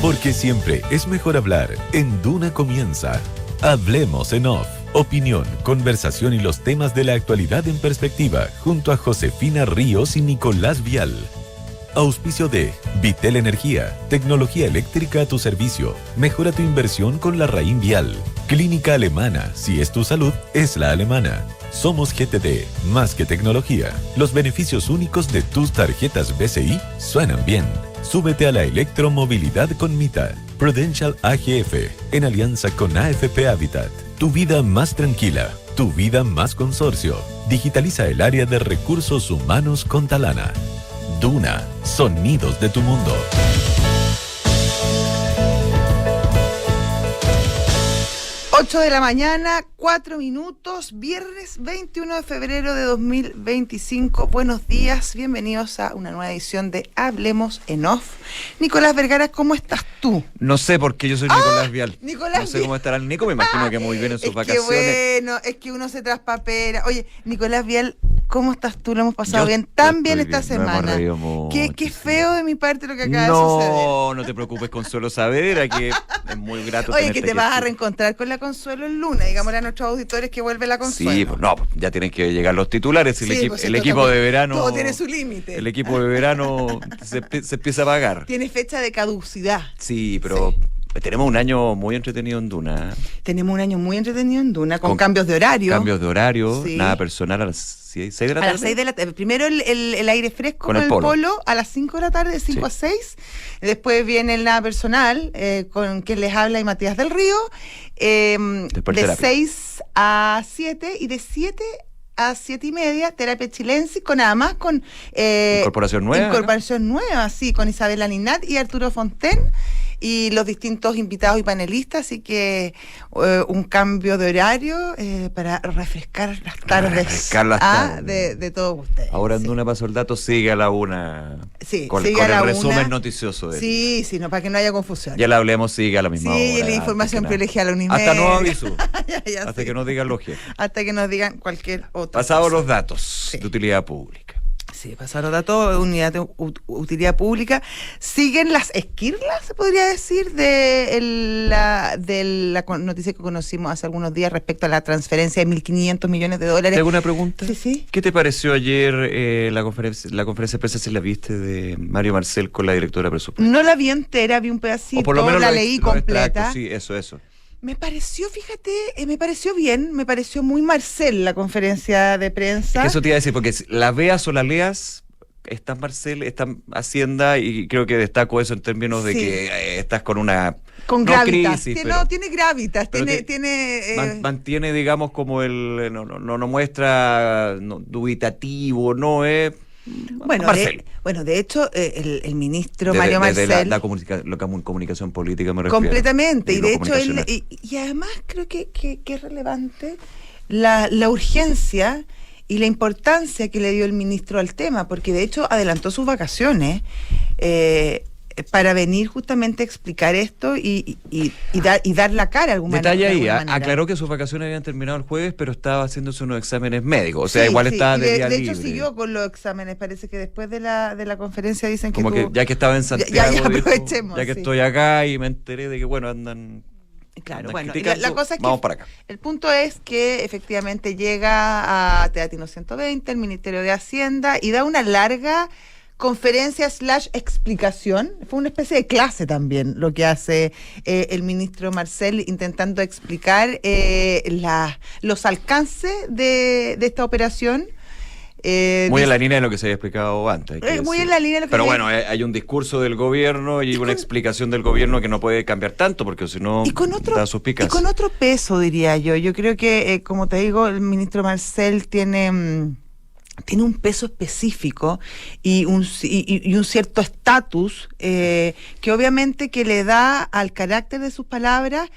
Porque siempre es mejor hablar. En Duna comienza Hablemos en Off. Opinión, conversación y los temas de la actualidad en perspectiva, junto a Josefina Ríos y Nicolás Vial. Auspicio de Vitel Energía, tecnología eléctrica a tu servicio. Mejora tu inversión con la Raín Vial. Clínica Alemana, si es tu salud, es la alemana. Somos GTD, más que tecnología. Los beneficios únicos de tus tarjetas BCI suenan bien. Súbete a la electromovilidad con Mita. Prudential AGF, en alianza con AFP Habitat. Tu vida más tranquila, tu vida más consorcio. Digitaliza el área de recursos humanos con Talana. Duna, sonidos de tu mundo. 8 de la mañana, 4 minutos, viernes 21 de febrero de 2025. Buenos días, bienvenidos a una nueva edición de Hablemos en Off. Nicolás Vergara, ¿cómo estás tú? No sé, porque yo soy Nicolás Vial. Nicolás no sé cómo estará el Nico, me imagino que muy bien en sus vacaciones. Bueno, es que uno se traspapera. Oye, Nicolás Vial, ¿cómo estás tú? Lo hemos pasado tan bien esta semana. Qué feo de mi parte lo que acaba de suceder. No te preocupes, Consuelo Saavedra, que es muy grato. Oye, que te vas a reencontrar con la Consuelo el lunes, digámosle a nuestros auditores que vuelve la Consuelo. Sí, pues no, ya tienen que llegar los titulares. El equipo de verano. Todo tiene su límite. El equipo de verano se empieza a pagar. Tiene fecha de caducidad. Sí, pero tenemos un año muy entretenido en Duna. Tenemos un año muy entretenido en Duna, con cambios de horario. Cambios de horario, sí. Nada personal a las 6 de la tarde. A las 6 de la tarde. Primero el aire fresco con el polo a las 5 de la tarde, de 5 a 6. Después viene el nada personal, con quien les habla y Matías del Río. De 6 a 7 y de 7 a 7 y media, Terapia Chilensis, con nada más con Incorporación Nueva, sí, con Isabela Ninat y Arturo Fonten y los distintos invitados y panelistas, así que un cambio de horario para refrescar las tardes de todos ustedes. Ahora en Duna pasó el dato, sigue a la una. Sí, con el resumen noticioso de sí, no, para que no haya confusión. Ya la hablemos, sigue a la misma hora. Sí, la información privilegiada a la unidad. Hasta nuevo aviso. Hasta que nos digan los jefes. Hasta que nos digan cualquier otra Pasados cosa. Los datos de utilidad pública. Sí, pasaron datos de unidad de utilidad pública. Siguen las esquirlas, se podría decir, de la noticia que conocimos hace algunos días respecto a la transferencia de 1.500 millones de dólares. ¿Te hago una pregunta? Sí. ¿Qué te pareció ayer la conferencia de prensa, si la viste, de Mario Marcel con la directora presupuestaria? No la vi entera, vi un pedacito, o por lo menos la leí completa. Extractos, sí, eso. Me pareció, fíjate, me pareció bien, me pareció muy Marcel la conferencia de prensa. Es que eso te iba a decir, porque la veas o la leas, está Marcel, está Hacienda, y creo que destaco eso en términos de que estás con una... Con gravitas. Crisis, tiene gravitas, mantiene, digamos, como el... No muestra dubitativo, no es... Bueno, de hecho, el ministro Mario Marcel... la comunicación política me refiero. Completamente, y de hecho, y además creo que es relevante la urgencia y la importancia que le dio el ministro al tema, porque de hecho adelantó sus vacaciones para venir justamente a explicar esto y dar la cara de alguna manera. Detalle ahí, aclaró que sus vacaciones habían terminado el jueves, pero estaba haciéndose unos exámenes médicos, o sea, igual estaba de día libre. De hecho siguió con los exámenes, parece que después de la conferencia dicen como que ya que estaba en Santiago, ya aprovechemos. Ya que estoy acá y me enteré de que andan... Claro, bueno, y la cosa es que vamos para acá. El punto es que efectivamente llega a Teatino 120, el Ministerio de Hacienda, y da una larga conferencia / explicación. Fue una especie de clase también lo que hace el ministro Marcel, intentando explicar los alcances de esta operación. Muy en la línea de lo que se había explicado antes. Muy en la línea de lo que Pero bueno, hay un discurso del gobierno y una explicación del gobierno que no puede cambiar tanto, porque si no da suspicacia. Y con otro peso, diría yo. Yo creo que, como te digo, el ministro Marcel tiene un peso específico y un cierto estatus que obviamente que le da al carácter de sus palabras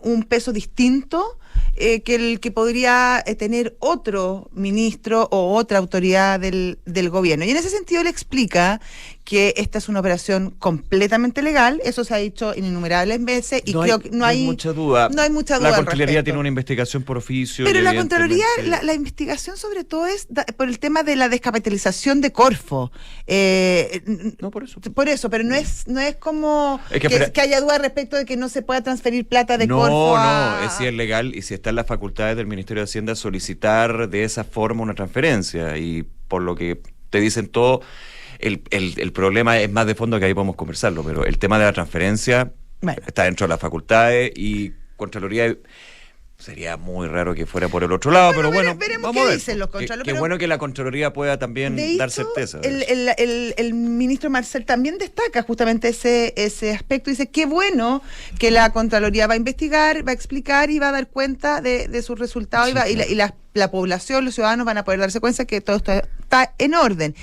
un peso distinto que el que podría tener otro ministro o otra autoridad del gobierno. Y en ese sentido le explica que esta es una operación completamente legal. Eso se ha dicho en innumerables veces y creo que no hay mucha duda. No hay mucha duda. La al Contraloría respecto. tiene una investigación por oficio. Pero y la Contraloría, evidentemente- la investigación sobre todo es por el tema de la descapitalización de Corfo. No, por eso. Por eso, pero no es como Es que haya duda respecto de que no se pueda transferir plata de Corfo a... No, es si es legal y si está en las facultades del Ministerio de Hacienda solicitar de esa forma una transferencia. Y por lo que te dicen todo, el problema es más de fondo, que ahí podemos conversarlo, pero el tema de la transferencia está dentro de las facultades y Contraloría... Sería muy raro que fuera por el otro lado, pero bueno, veremos vamos qué a ver. dicen los Contralores. Qué bueno que la Contraloría pueda también dar certeza. El ministro Marcel también destaca justamente ese aspecto. Dice, qué bueno que la Contraloría va a investigar, va a explicar y va a dar cuenta de sus resultados, Sí, y la población, los ciudadanos van a poder darse cuenta que todo está en orden.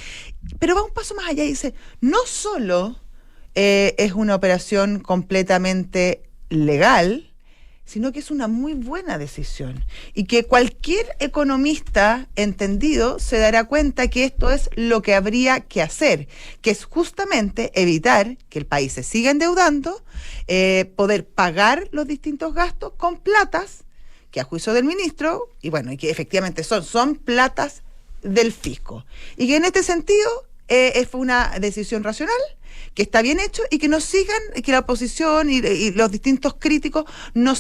Pero va un paso más allá y dice, no solo es una operación completamente legal, sino que es una muy buena decisión y que cualquier economista entendido se dará cuenta que esto es lo que habría que hacer, que es justamente evitar que el país se siga endeudando, poder pagar los distintos gastos con platas que a juicio del ministro, y bueno, y que efectivamente son platas del fisco. Y que en este sentido fue una decisión racional, que está bien hecho y que no sigan, que la oposición y los distintos críticos no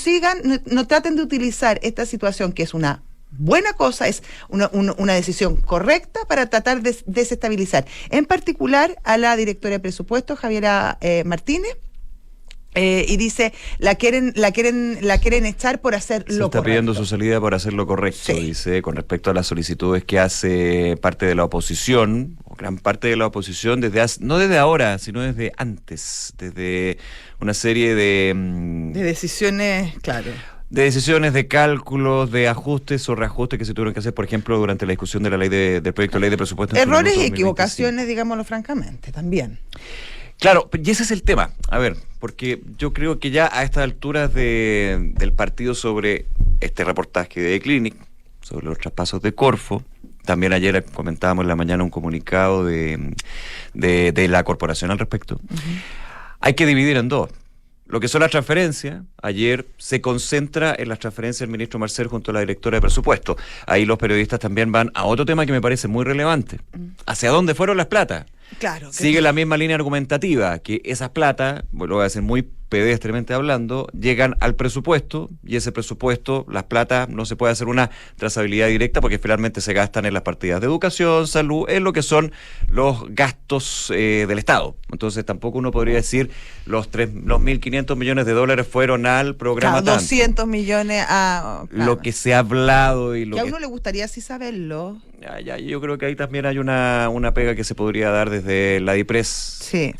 traten de utilizar esta situación, que es una buena cosa, es una decisión correcta para tratar de desestabilizar, en particular a la directora de presupuestos, Javiera Martínez. Y dice, la quieren echar por hacer lo correcto. Se está pidiendo su salida por hacer lo correcto, Sí. dice, con respecto a las solicitudes que hace parte de la oposición, o gran parte de la oposición, no desde ahora, sino desde antes, desde una serie De decisiones, claro. de decisiones, de cálculos, de ajustes o reajustes que se tuvieron que hacer, por ejemplo, durante la discusión de la ley del proyecto de ley de presupuesto. Errores y equivocaciones, digámoslo francamente, también. Claro, y ese es el tema. A ver, porque yo creo que ya a estas alturas del partido sobre este reportaje de Clinic, sobre los traspasos de Corfo, también ayer comentábamos en la mañana un comunicado de la corporación al respecto, hay que dividir en dos. Lo que son las transferencias, ayer se concentra en las transferencias del ministro Marcel junto a la directora de presupuesto. Ahí los periodistas también van a otro tema que me parece muy relevante. ¿Hacia dónde fueron las plata? Claro. Sigue la misma línea argumentativa, que esas plata, lo voy a decir muy pedestremente hablando, llegan al presupuesto, y ese presupuesto, las plata, no se puede hacer una trazabilidad directa porque finalmente se gastan en las partidas de educación, salud, en lo que son los gastos del Estado. Entonces tampoco uno podría decir los 1.500 millones de dólares fueron al programa, claro, 200 millones a... Claro. Lo que se ha hablado y lo que a que... uno le gustaría así saberlo. Ya, yo creo que ahí también hay una pega que se podría dar desde la DIPRES. Sí.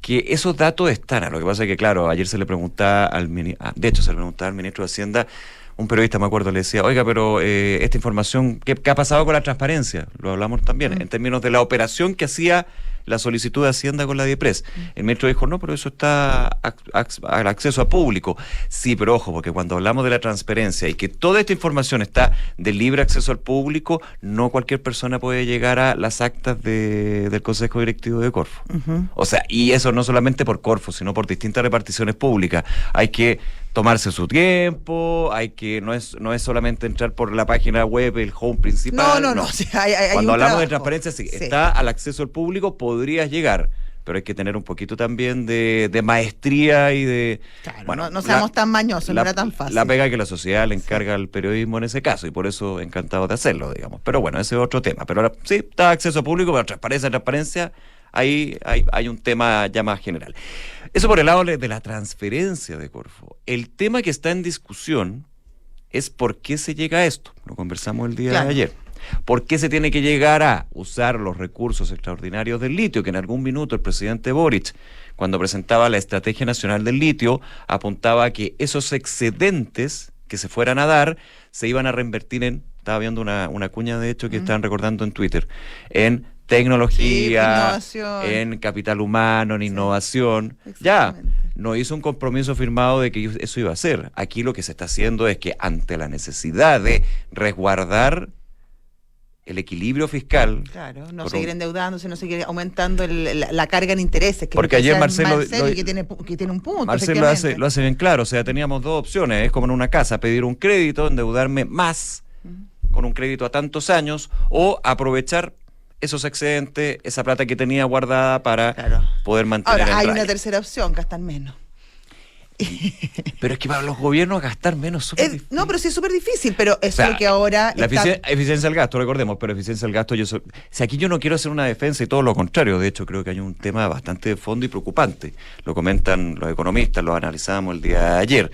Que esos datos están. Lo que pasa es que, claro, ayer se le preguntaba de hecho se le preguntaba al ministro de Hacienda, un periodista, me acuerdo, le decía, oiga, pero esta información, ¿qué ha pasado con la transparencia? Lo hablamos también, en términos de la operación que hacía la solicitud de Hacienda con la DIPRES. El ministro dijo, no, pero eso está al acceso a público. Sí, pero ojo, porque cuando hablamos de la transparencia y que toda esta información está de libre acceso al público, no cualquier persona puede llegar a las actas del Consejo Directivo de Corfo. O sea, y eso no solamente por Corfo, sino por distintas reparticiones públicas. Hay que tomarse su tiempo, no es solamente entrar por la página web, el home principal. No. O sea, hay cuando un hablamos trabajo. de transparencia, sí, está al acceso al público, podrías llegar, pero hay que tener un poquito también de maestría y de... Claro, bueno, no seamos tan mañosos, no era tan fácil. La pega que la sociedad le encarga al periodismo en ese caso, y por eso encantado de hacerlo, digamos. Pero bueno, ese es otro tema. Pero ahora sí, está acceso público, pero transparencia, ahí hay un tema ya más general. Eso por el lado de la transferencia de Corfo. El tema que está en discusión es por qué se llega a esto. Lo conversamos el día de ayer. ¿Por qué se tiene que llegar a usar los recursos extraordinarios del litio? Que en algún minuto el presidente Boric, cuando presentaba la Estrategia Nacional del Litio, apuntaba a que esos excedentes que se fueran a dar se iban a reinvertir estaba viendo una cuña de hecho que estaban recordando en Twitter, en tecnología, en capital humano, en innovación. Ya, no hizo un compromiso firmado de que eso iba a ser. Aquí lo que se está haciendo es que ante la necesidad de resguardar el equilibrio fiscal. Claro, no seguir endeudándose, no seguir aumentando la carga en intereses. Que porque ayer Marcelo que tiene un punto. Marcelo lo hace bien claro, o sea, teníamos dos opciones, es como en una casa, pedir un crédito, endeudarme más con un crédito a tantos años, o aprovechar esos excedentes, esa plata que tenía guardada para poder mantener. Ahora, hay una tercera opción, gastar menos. Pero es que para los gobiernos gastar menos es súper difícil. No, pero sí es súper difícil, pero eso es lo que ahora... Eficiencia del gasto, recordemos, pero eficiencia del gasto, aquí yo no quiero hacer una defensa y todo lo contrario, de hecho creo que hay un tema bastante de fondo y preocupante, lo comentan los economistas, lo analizamos el día de ayer.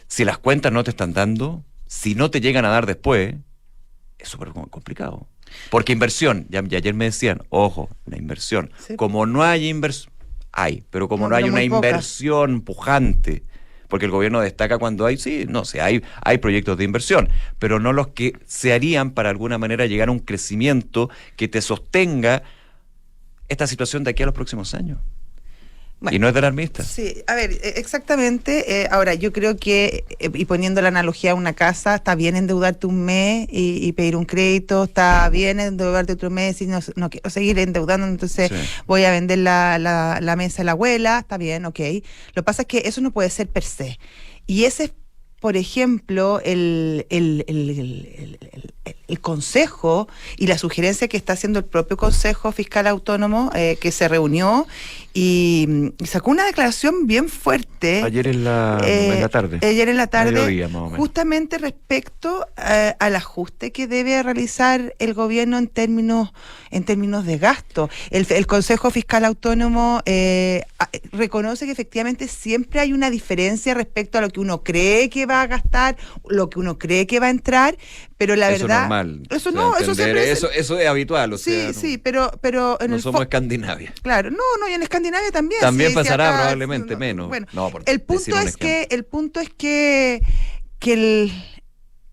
Si las cuentas no te están dando, si no te llegan a dar después, es súper complicado. Porque inversión, ya ayer me decían, ojo, la inversión, como no hay inversión, pero como no hay una inversión pujante, porque el gobierno destaca cuando hay, hay proyectos de inversión, pero no los que se harían para alguna manera llegar a un crecimiento que te sostenga esta situación de aquí a los próximos años. Bueno, y no es de alarmista. Sí, a ver, exactamente. Ahora, yo creo que, y poniendo la analogía a una casa, está bien endeudarte un mes y pedir un crédito, está bien endeudarte otro mes y no quiero seguir endeudando, entonces voy a vender la mesa a la abuela, está bien, ok. Lo que pasa es que eso no puede ser per se. Y ese es, por ejemplo, el consejo y la sugerencia que está haciendo el propio Consejo Fiscal Autónomo, que se reunió y sacó una declaración bien fuerte. Ayer en la tarde. Ayer en la tarde, mediodía, más o menos, justamente respecto al ajuste que debe realizar el gobierno en términos de gasto. El Consejo Fiscal Autónomo reconoce que efectivamente siempre hay una diferencia respecto a lo que uno cree que va a gastar, lo que uno cree que va a entrar, pero la verdad... Normal, eso no, eso siempre eso es habitual, o sea, pero en no el somos Escandinavia. Claro, y en Escandinavia también. También pasará acá, probablemente menos. Bueno, el punto es que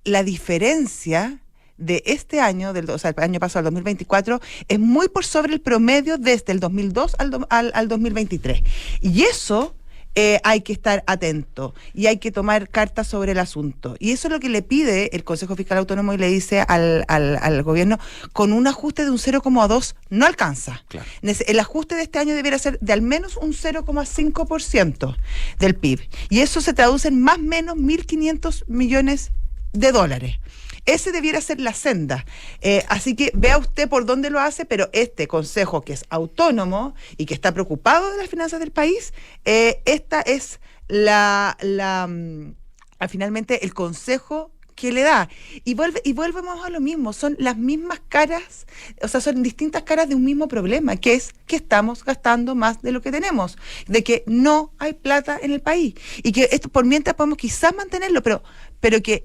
la diferencia de este año, o sea, el año pasado al 2024, es muy por sobre el promedio desde el 2002 al 2023. Y eso... hay que estar atento y hay que tomar cartas sobre el asunto. Y eso es lo que le pide el Consejo Fiscal Autónomo y le dice al gobierno, con un ajuste de un 0,2 no alcanza. Claro. El ajuste de este año debiera ser de al menos un 0,5% del PIB. Y eso se traduce en más o menos 1.500 millones de dólares. Ese debiera ser la senda. Así que vea usted por dónde lo hace, pero este consejo que es autónomo y que está preocupado de las finanzas del país, esta es finalmente el consejo que le da. Y volvemos a lo mismo, son las mismas caras, o sea, son distintas caras de un mismo problema, que es que estamos gastando más de lo que tenemos, de que no hay plata en el país. Y que esto por mientras podemos quizás mantenerlo, pero que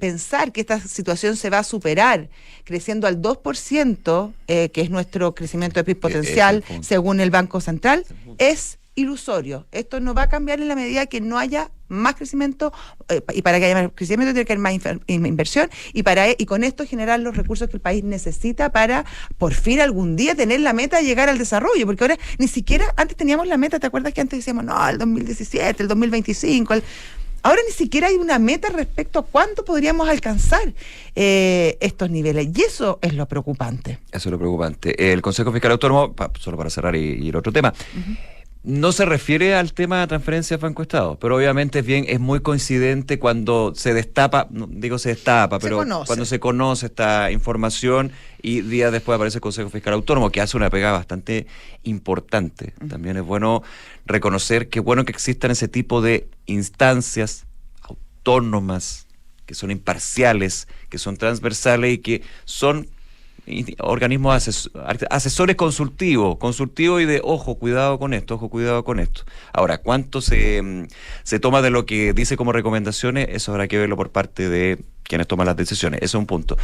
pensar que esta situación se va a superar creciendo al 2%, que es nuestro crecimiento de PIB potencial, según el Banco Central, es ilusorio. Esto no va a cambiar en la medida que no haya más crecimiento, y para que haya más crecimiento tiene que haber más inversión, y con esto generar los recursos que el país necesita para por fin algún día tener la meta de llegar al desarrollo, porque ahora ni siquiera, antes teníamos la meta, ¿te acuerdas que antes decíamos, no, el 2017, el 2025, ahora ni siquiera hay una meta respecto a cuánto podríamos alcanzar estos niveles. Y eso es lo preocupante. Eso es lo preocupante. El Consejo Fiscal Autónomo, solo para cerrar y el otro tema, no se refiere al tema de transferencias banco-estado, pero obviamente es muy coincidente cuando se destapa, no digo se destapa, pero cuando se conoce esta información y días después aparece el Consejo Fiscal Autónomo, que hace una pegada bastante importante. También es bueno reconocer que es bueno que existan ese tipo de instancias autónomas, que son imparciales, que son transversales y que son organismos asesores consultivos y de ojo, cuidado con esto. Ahora, ¿cuánto se toma de lo que dice como recomendaciones? Eso habrá que verlo por parte de quienes toman las decisiones. Eso es un punto.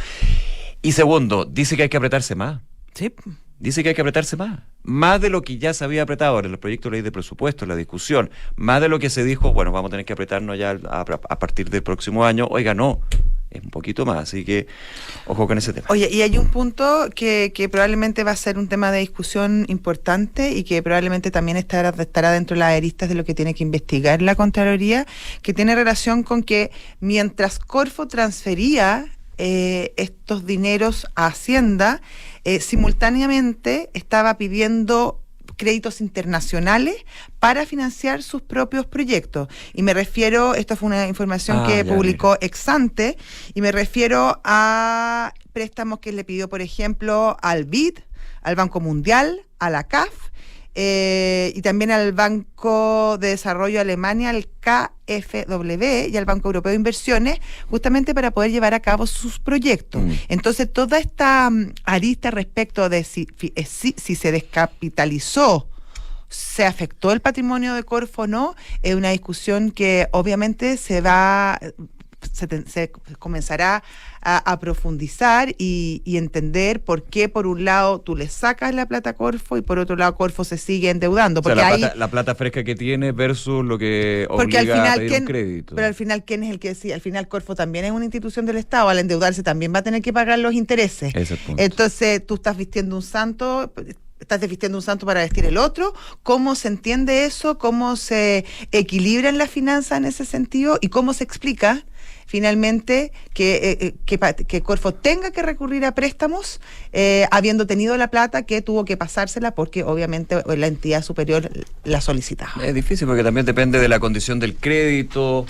Y segundo, dice que hay que apretarse más. Sí. Dice que hay que apretarse más de lo que ya se había apretado en el proyecto de ley de presupuesto, en la discusión, más de lo que se dijo, bueno, vamos a tener que apretarnos ya a partir del próximo año. Oiga, no, es un poquito más, así que ojo con ese tema. Oye, y hay un punto que probablemente va a ser un tema de discusión importante y que probablemente también estará dentro de las aristas de lo que tiene que investigar la Contraloría, que tiene relación con que mientras Corfo transfería estos dineros a Hacienda, simultáneamente estaba pidiendo créditos internacionales para financiar sus propios proyectos. Y me refiero, esto fue una información que publicó Exante, y me refiero a préstamos que le pidió, por ejemplo, al BID, al Banco Mundial, a la CAF, y también al Banco de Desarrollo de Alemania, al KfW, y al Banco Europeo de Inversiones, justamente para poder llevar a cabo sus proyectos. Entonces, toda esta arista respecto de si se descapitalizó, se afectó el patrimonio de Corfo o no, es una discusión que obviamente se comenzará a profundizar y entender por qué por un lado tú le sacas la plata a Corfo y por otro lado Corfo se sigue endeudando. Porque o sea, la plata fresca que tiene versus lo que obliga a pedir un crédito. Pero al final, ¿quién es el que decide? Al final Corfo también es una institución del Estado, al endeudarse también va a tener que pagar los intereses. Ese es el punto. Entonces tú estás vistiendo un santo... Estás desvistiendo un santo para vestir el otro. ¿Cómo se entiende eso? ¿Cómo se equilibran las finanzas en ese sentido? ¿Y cómo se explica finalmente que Corfo tenga que recurrir a préstamos habiendo tenido la plata que tuvo que pasársela porque obviamente la entidad superior la solicitaba? Es difícil porque también depende de la condición del crédito.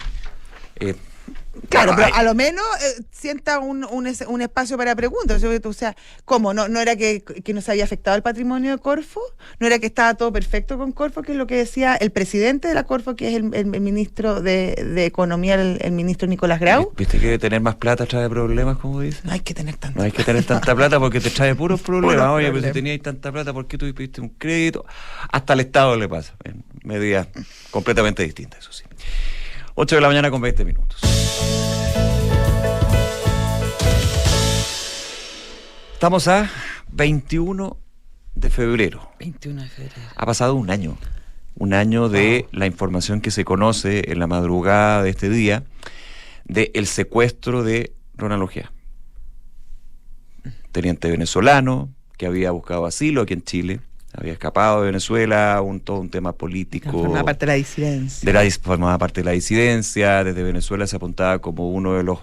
Claro, pero a lo menos sienta un espacio para preguntas. O sea, ¿cómo? ¿No era que no se había afectado el patrimonio de Corfo? ¿No era que estaba todo perfecto con Corfo? Que es lo que decía el presidente de la Corfo, que es el ministro de Economía, el ministro Nicolás Grau. ¿Viste que tener más plata trae problemas, como dice? No hay que tener tanta No hay que tener tanta plata porque te trae puros problemas. Oye, pero si tenías tanta plata, ¿por qué tú pediste un crédito? Hasta al Estado le pasa. En medidas completamente distintas, eso sí. 8 de la mañana con 20 minutos. Estamos a 21 de febrero. 21 de febrero. Ha pasado un año de la información que se conoce en la madrugada de este día del secuestro de Ronald Ojeda, teniente venezolano que había buscado asilo aquí en Chile. Había escapado de Venezuela, todo un tema político. Formaba parte de la disidencia. Formaba parte de la disidencia. Desde Venezuela se apuntaba como uno de los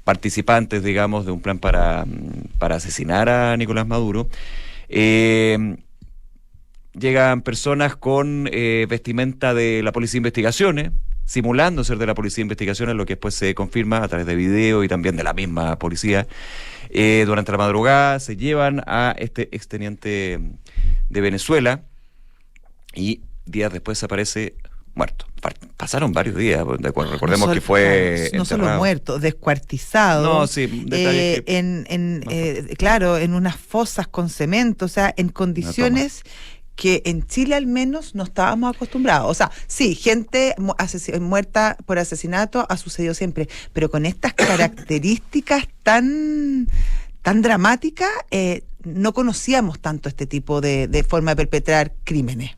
participantes, digamos, de un plan para asesinar a Nicolás Maduro. Llegan personas con vestimenta de la Policía de Investigaciones, simulando ser de la Policía de Investigaciones, lo que después se confirma a través de video y también de la misma policía. Durante la madrugada se llevan a este exteniente de Venezuela y días después se aparece muerto. Pasaron varios días, recordemos que fue no solo muerto, descuartizado. No, sí, detalles claro, en unas fosas con cemento, o sea, en condiciones que en Chile al menos no estábamos acostumbrados. O sea, sí, gente muerta por asesinato ha sucedido siempre, pero con estas características tan dramáticas, no conocíamos tanto este tipo de forma de perpetrar crímenes.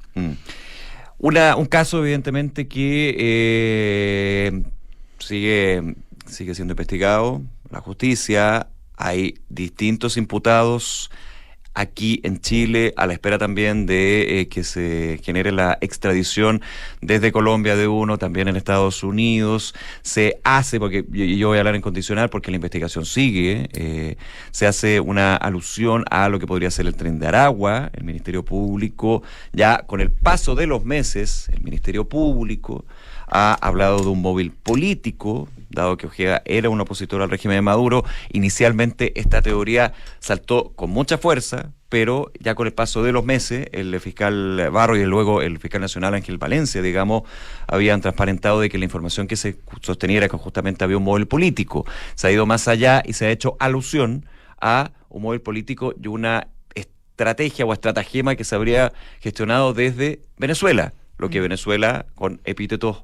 Un caso, evidentemente, que sigue siendo investigado. La justicia, hay distintos imputados aquí en Chile, a la espera también de que se genere la extradición desde Colombia de uno, también en Estados Unidos. Se hace, porque yo voy a hablar en condicional porque la investigación sigue, se hace una alusión a lo que podría ser el Tren de Aragua. El Ministerio Público, ya con el paso de los meses, el Ministerio Público ha hablado de un móvil político, dado que Ojeda era un opositor al régimen de Maduro. Inicialmente esta teoría saltó con mucha fuerza, pero ya con el paso de los meses, el fiscal Barro y luego el fiscal nacional Ángel Valencia, digamos, habían transparentado de que la información que se sostenía era que justamente había un móvil político. Se ha ido más allá y se ha hecho alusión a un móvil político y una estrategia o estratagema que se habría gestionado desde Venezuela, lo que Venezuela, con epítetos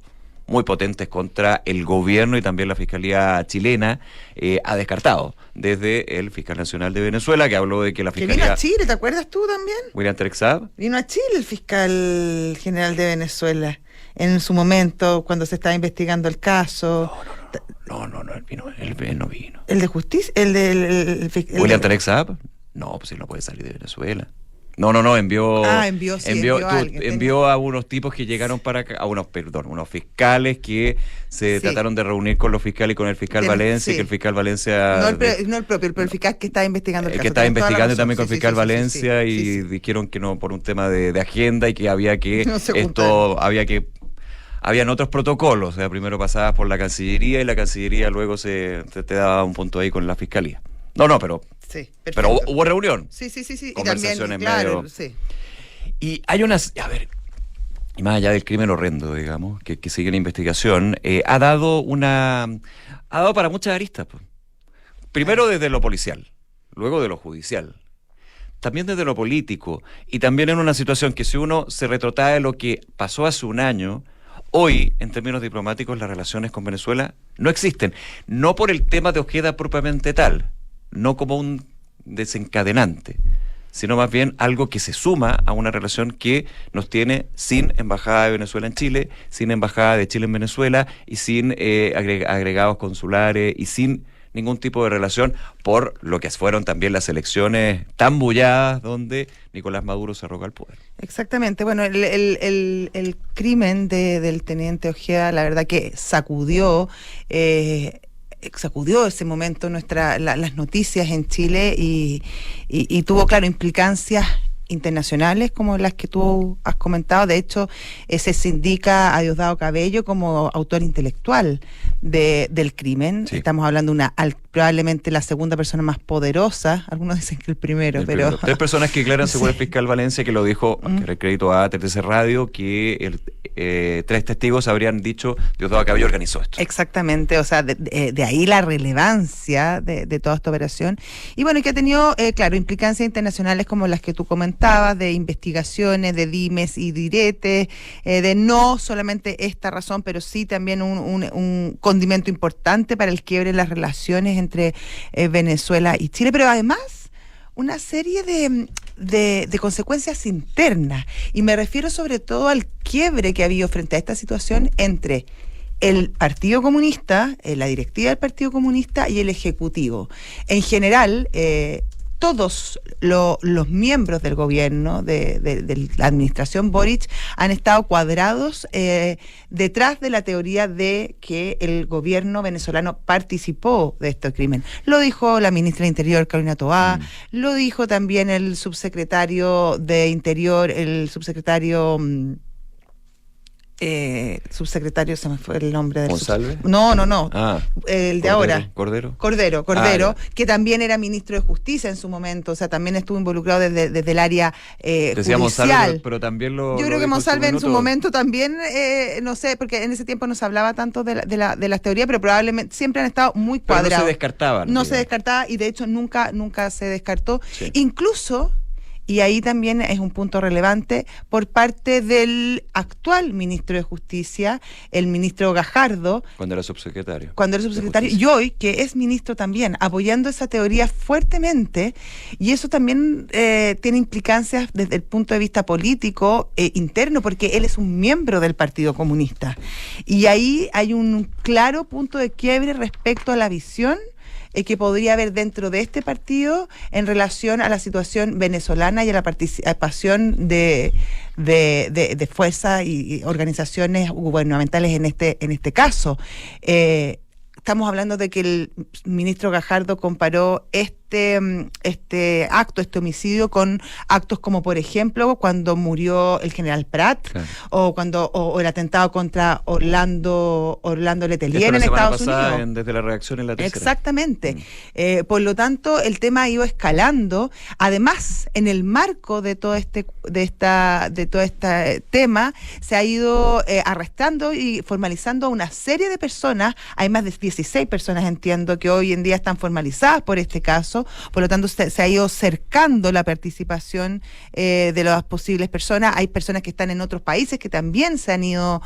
muy potentes contra el gobierno y también la Fiscalía chilena, ha descartado. Desde el fiscal nacional de Venezuela, que habló de que la Fiscalía... Que vino a Chile, ¿te acuerdas tú también? William Terexab. Vino a Chile el fiscal general de Venezuela, en su momento, cuando se estaba investigando el caso. No, él no vino. ¿El de justicia? ¿El William Terexab? No, pues él no puede salir de Venezuela. No, envió envió a unos tipos que llegaron para acá, unos fiscales que se trataron de reunir con los fiscales y con el fiscal Valencia, y que el fiscal Valencia... No el propio, pero el fiscal que estaba investigando el caso. Que estaba investigando también con el fiscal Valencia y dijeron que no, por un tema de agenda, y que había que... Habían otros protocolos, o sea, primero pasabas por la Cancillería y la Cancillería luego te daba un punto ahí con la Fiscalía. Pero hubo reunión. Sí. Conversaciones y también, medio... Sí. Y hay unas... A ver, y más allá del crimen horrendo, digamos, que sigue la investigación, ha dado para muchas aristas. Pues. Primero desde lo policial, luego de lo judicial, también desde lo político, y también en una situación que si uno se retrotrae lo que pasó hace un año... Hoy, en términos diplomáticos, las relaciones con Venezuela no existen. No por el tema de Ojeda propiamente tal, no como un desencadenante, sino más bien algo que se suma a una relación que nos tiene sin Embajada de Venezuela en Chile, sin Embajada de Chile en Venezuela y sin agregados consulares y sin ningún tipo de relación por lo que fueron también las elecciones tan bulladas donde Nicolás Maduro se arroga al poder. Exactamente. Bueno, el crimen del teniente Ojeda, la verdad que sacudió ese momento las noticias en Chile y tuvo, claro, implicancias internacionales como las que tú has comentado. De hecho, se indica a Diosdado Cabello como autor intelectual del crimen. Sí. Estamos hablando de probablemente la segunda persona más poderosa. Algunos dicen que el primero. 3 personas que declaran, según el fiscal Valencia, que lo dijo, que era el crédito a TTC Radio, que 3 testigos habrían dicho Diosdado Cabello organizó esto. Exactamente, o sea, de ahí la relevancia de toda esta operación. Y bueno, que ha tenido, claro, implicancias internacionales como las que tú comentabas, de investigaciones, de dimes y diretes, de no solamente esta razón, pero sí también un condimento importante para el quiebre en las relaciones entre Venezuela y Chile, pero además una serie de consecuencias internas, y me refiero sobre todo al quiebre que ha habido frente a esta situación entre el Partido Comunista, la directiva del Partido Comunista y el Ejecutivo. En general, todos los miembros del gobierno, de la administración Boric, han estado cuadrados detrás de la teoría de que el gobierno venezolano participó de este crimen. Lo dijo la ministra de Interior, Carolina Toá, lo dijo también el subsecretario de Interior, el subsecretario... subsecretario, se me fue el nombre del ¿Monsalve? No. El de ahora. Cordero, que también era ministro de Justicia en su momento, o sea, también estuvo involucrado desde el área decía judicial. Monsalve, pero también yo creo que Monsalve en su momento también, no sé, porque en ese tiempo no se hablaba tanto de las teorías, pero probablemente siempre han estado muy cuadrados. Pero no se descartaban. No se descartaba, y de hecho nunca se descartó. Sí. Incluso... Y ahí también es un punto relevante por parte del actual ministro de Justicia, el ministro Gajardo. Cuando era subsecretario. Y hoy, que es ministro también, apoyando esa teoría fuertemente. Y eso también tiene implicancias desde el punto de vista político interno, porque él es un miembro del Partido Comunista. Y ahí hay un claro punto de quiebre respecto a la visión que podría haber dentro de este partido en relación a la situación venezolana y a la participación de fuerzas y organizaciones gubernamentales en este caso. Estamos hablando de que el ministro Gajardo comparó este homicidio con actos como, por ejemplo, cuando murió el general Prat, claro, o el atentado contra Orlando Letelier en Estados Unidos. Desde la reacción en la tercera. Exactamente. Por lo tanto, el tema ha ido escalando. Además, en el marco de todo este tema, se ha ido arrestando y formalizando a una serie de personas. Hay más de 16 personas, entiendo, que hoy en día están formalizadas por este caso. Por lo tanto, se ha ido cercando la participación de las posibles personas. Hay personas que están en otros países que también se han ido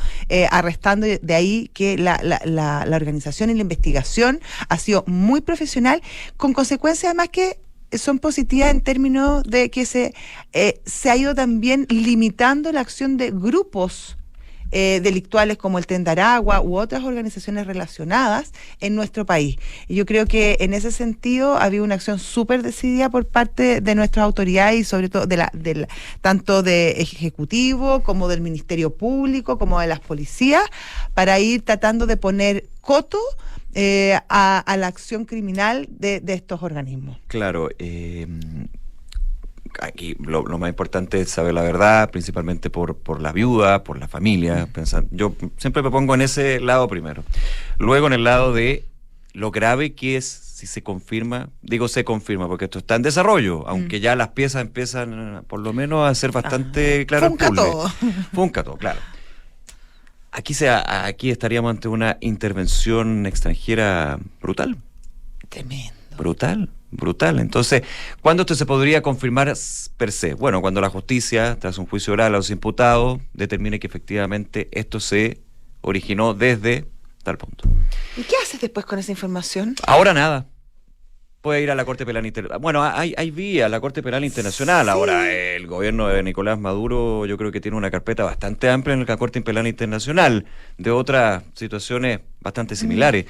arrestando. De ahí que la organización y la investigación ha sido muy profesional, con consecuencias además que son positivas en términos de que se ha ido también limitando la acción de grupos delictuales como el Tren de Aragua u otras organizaciones relacionadas en nuestro país. Y yo creo que en ese sentido había una acción súper decidida por parte de nuestras autoridades y sobre todo tanto de Ejecutivo como del Ministerio Público, como de las policías, para ir tratando de poner coto a la acción criminal de estos organismos. Claro, aquí lo más importante es saber la verdad, principalmente por la viuda, por la familia. Yo siempre me pongo en ese lado primero. Luego en el lado de lo grave que es si se confirma, porque esto está en desarrollo, aunque ya las piezas empiezan por lo menos a ser bastante claras. Funca todo, claro. Aquí estaríamos ante una intervención extranjera brutal. Tremendo. Brutal. Entonces, ¿cuándo esto se podría confirmar per se? Bueno, cuando la justicia, tras un juicio oral a los imputados, determine que efectivamente esto se originó desde tal punto. ¿Y qué haces después con esa información? Ahora nada. Puede ir a la Corte Penal Internacional. Bueno, hay vía, la Corte Penal Internacional. Sí. Ahora, el gobierno de Nicolás Maduro yo creo que tiene una carpeta bastante amplia en la Corte Penal Internacional de otras situaciones bastante similares.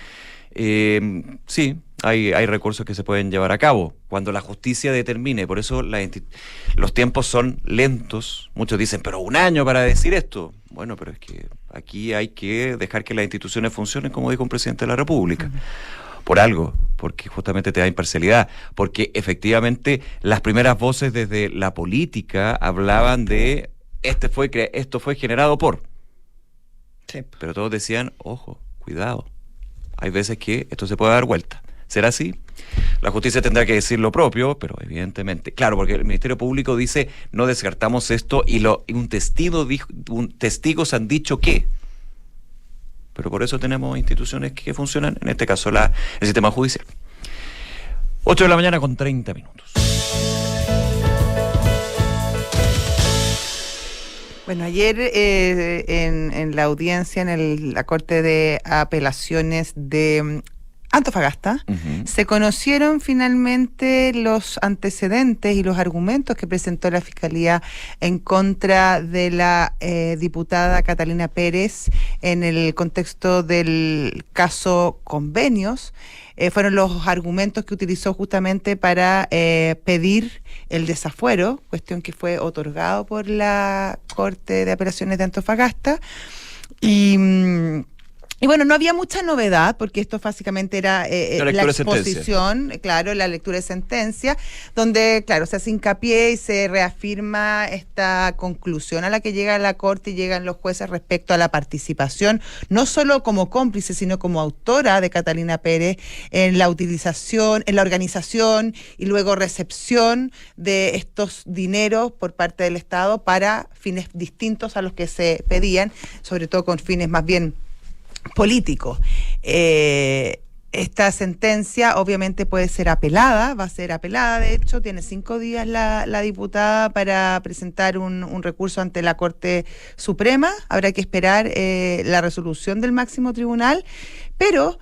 Sí, hay recursos que se pueden llevar a cabo cuando la justicia determine. Por eso los tiempos son lentos. Muchos dicen, pero 1 año para decir esto. Bueno, pero es que aquí hay que dejar que las instituciones funcionen, como dijo un presidente de la República. Por algo, porque justamente te da imparcialidad, porque efectivamente las primeras voces desde la política hablaban de esto fue generado por. Sí. Pero todos decían, ojo, cuidado, hay veces que esto se puede dar vuelta. ¿Será así? La justicia tendrá que decir lo propio, pero evidentemente, claro, porque el Ministerio Público dice, no descartamos esto, y testigos han dicho que. Pero por eso tenemos instituciones que funcionan, en este caso el sistema judicial. 8 de la mañana con 30 minutos. Bueno, ayer en la audiencia en la Corte de Apelaciones de Antofagasta, se conocieron finalmente los antecedentes y los argumentos que presentó la Fiscalía en contra de la diputada Catalina Pérez en el contexto del caso Convenios. Fueron los argumentos que utilizó justamente para pedir el desafuero, cuestión que fue otorgado por la Corte de Apelaciones de Antofagasta. Y bueno, no había mucha novedad, porque esto básicamente era la exposición, claro, la lectura de sentencia, donde, claro, se hace hincapié y se reafirma esta conclusión a la que llega la Corte y llegan los jueces respecto a la participación, no solo como cómplice, sino como autora de Catalina Pérez en la utilización, en la organización y luego recepción de estos dineros por parte del Estado para fines distintos a los que se pedían, sobre todo con fines más bien político. Esta sentencia obviamente puede ser apelada, va a ser apelada, de hecho, tiene 5 días la diputada para presentar un recurso ante la Corte Suprema. Habrá que esperar la resolución del máximo tribunal, pero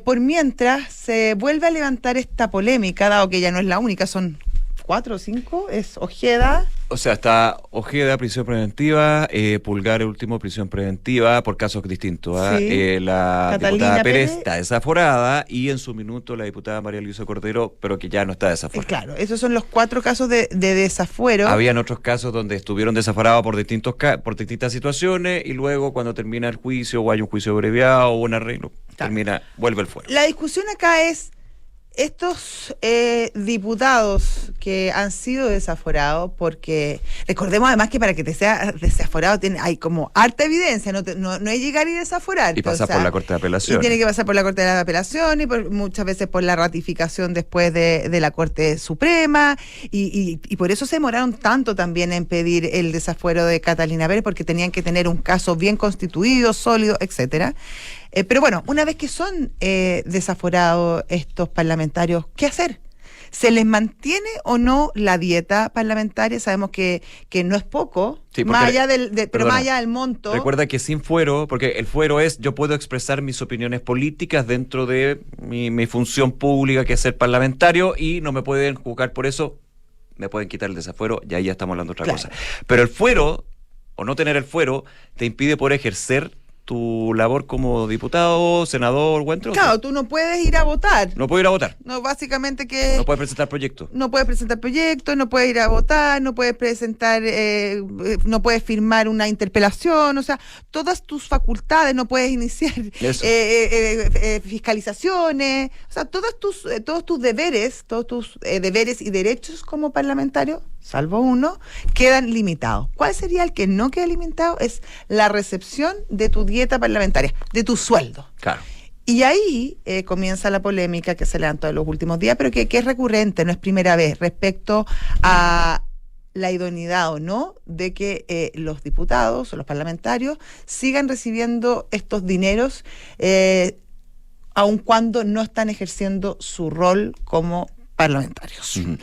por mientras se vuelve a levantar esta polémica, dado que ya no es la única, son 4 o 5, es Ojeda. O sea, está Ojeda, prisión preventiva, Pulgar, el último, prisión preventiva, por casos distintos. Sí. La Catalina diputada Pérez está desaforada, y en su minuto la diputada María Luisa Cordero, pero que ya no está desaforada. Claro, esos son los 4 casos de desafuero. Habían otros casos donde estuvieron desaforados por distintas situaciones, y luego cuando termina el juicio, o hay un juicio abreviado, o un arreglo, vuelve el fuero. La discusión acá es, estos diputados que han sido desaforados, porque recordemos además que para que te sea desaforado hay como harta evidencia, no es llegar y desaforar. Y pasar por la Corte de Apelación. Y tiene que pasar por la Corte de Apelación y muchas veces por la ratificación después de la Corte Suprema, y por eso se demoraron tanto también en pedir el desafuero de Catalina Pérez, porque tenían que tener un caso bien constituido, sólido, etcétera. Pero bueno, una vez que son desaforados estos parlamentarios, ¿qué hacer? ¿Se les mantiene o no la dieta parlamentaria? Sabemos que no es poco, sí, más allá pero más allá del monto. Recuerda que sin fuero, porque el fuero es, yo puedo expresar mis opiniones políticas dentro de mi función pública, que es ser parlamentario, y no me pueden juzgar por eso, me pueden quitar el desafuero, y ahí ya estamos hablando de otra cosa. Pero el fuero o no tener el fuero te impide poder ejercer tu labor como diputado, senador o entre otros. Claro, tú no puedes ir a votar. No puedo ir a votar. No, básicamente que... No puedes presentar proyectos. No puedes presentar proyectos, no puedes ir a votar, no puedes presentar, no puedes firmar una interpelación, o sea, todas tus facultades, no puedes iniciar fiscalizaciones, o sea, todos tus deberes y derechos como parlamentario, salvo uno, quedan limitados. ¿Cuál sería el que no queda limitado? Es la recepción de tu dieta parlamentaria, de tu sueldo. Claro. Y ahí comienza la polémica que se levantó en los últimos días, pero que es recurrente, no es primera vez, respecto a la idoneidad o no de que los diputados o los parlamentarios sigan recibiendo estos dineros, aun cuando no están ejerciendo su rol como parlamentarios. Uh-huh.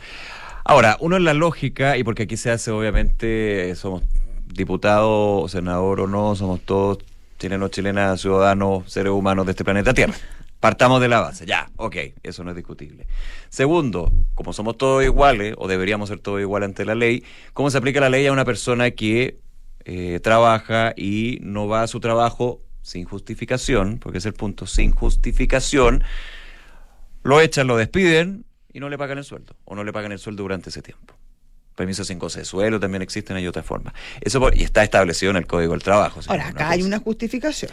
Ahora, uno en la lógica, y porque aquí se hace obviamente, somos diputado, senador o no, somos todos chilenos, chilenas, ciudadanos, seres humanos de este planeta Tierra. Partamos de la base, ya, ok, eso no es discutible. Segundo, como somos todos iguales, o deberíamos ser todos iguales ante la ley, ¿cómo se aplica la ley a una persona que trabaja y no va a su trabajo sin justificación, porque es el punto, sin justificación, lo echan, lo despiden y no le pagan el sueldo, o no le pagan el sueldo durante ese tiempo? Permisos sin goce de sueldo también existen, hay otras formas. Y está establecido en el Código del Trabajo. Ahora, acá hay una justificación.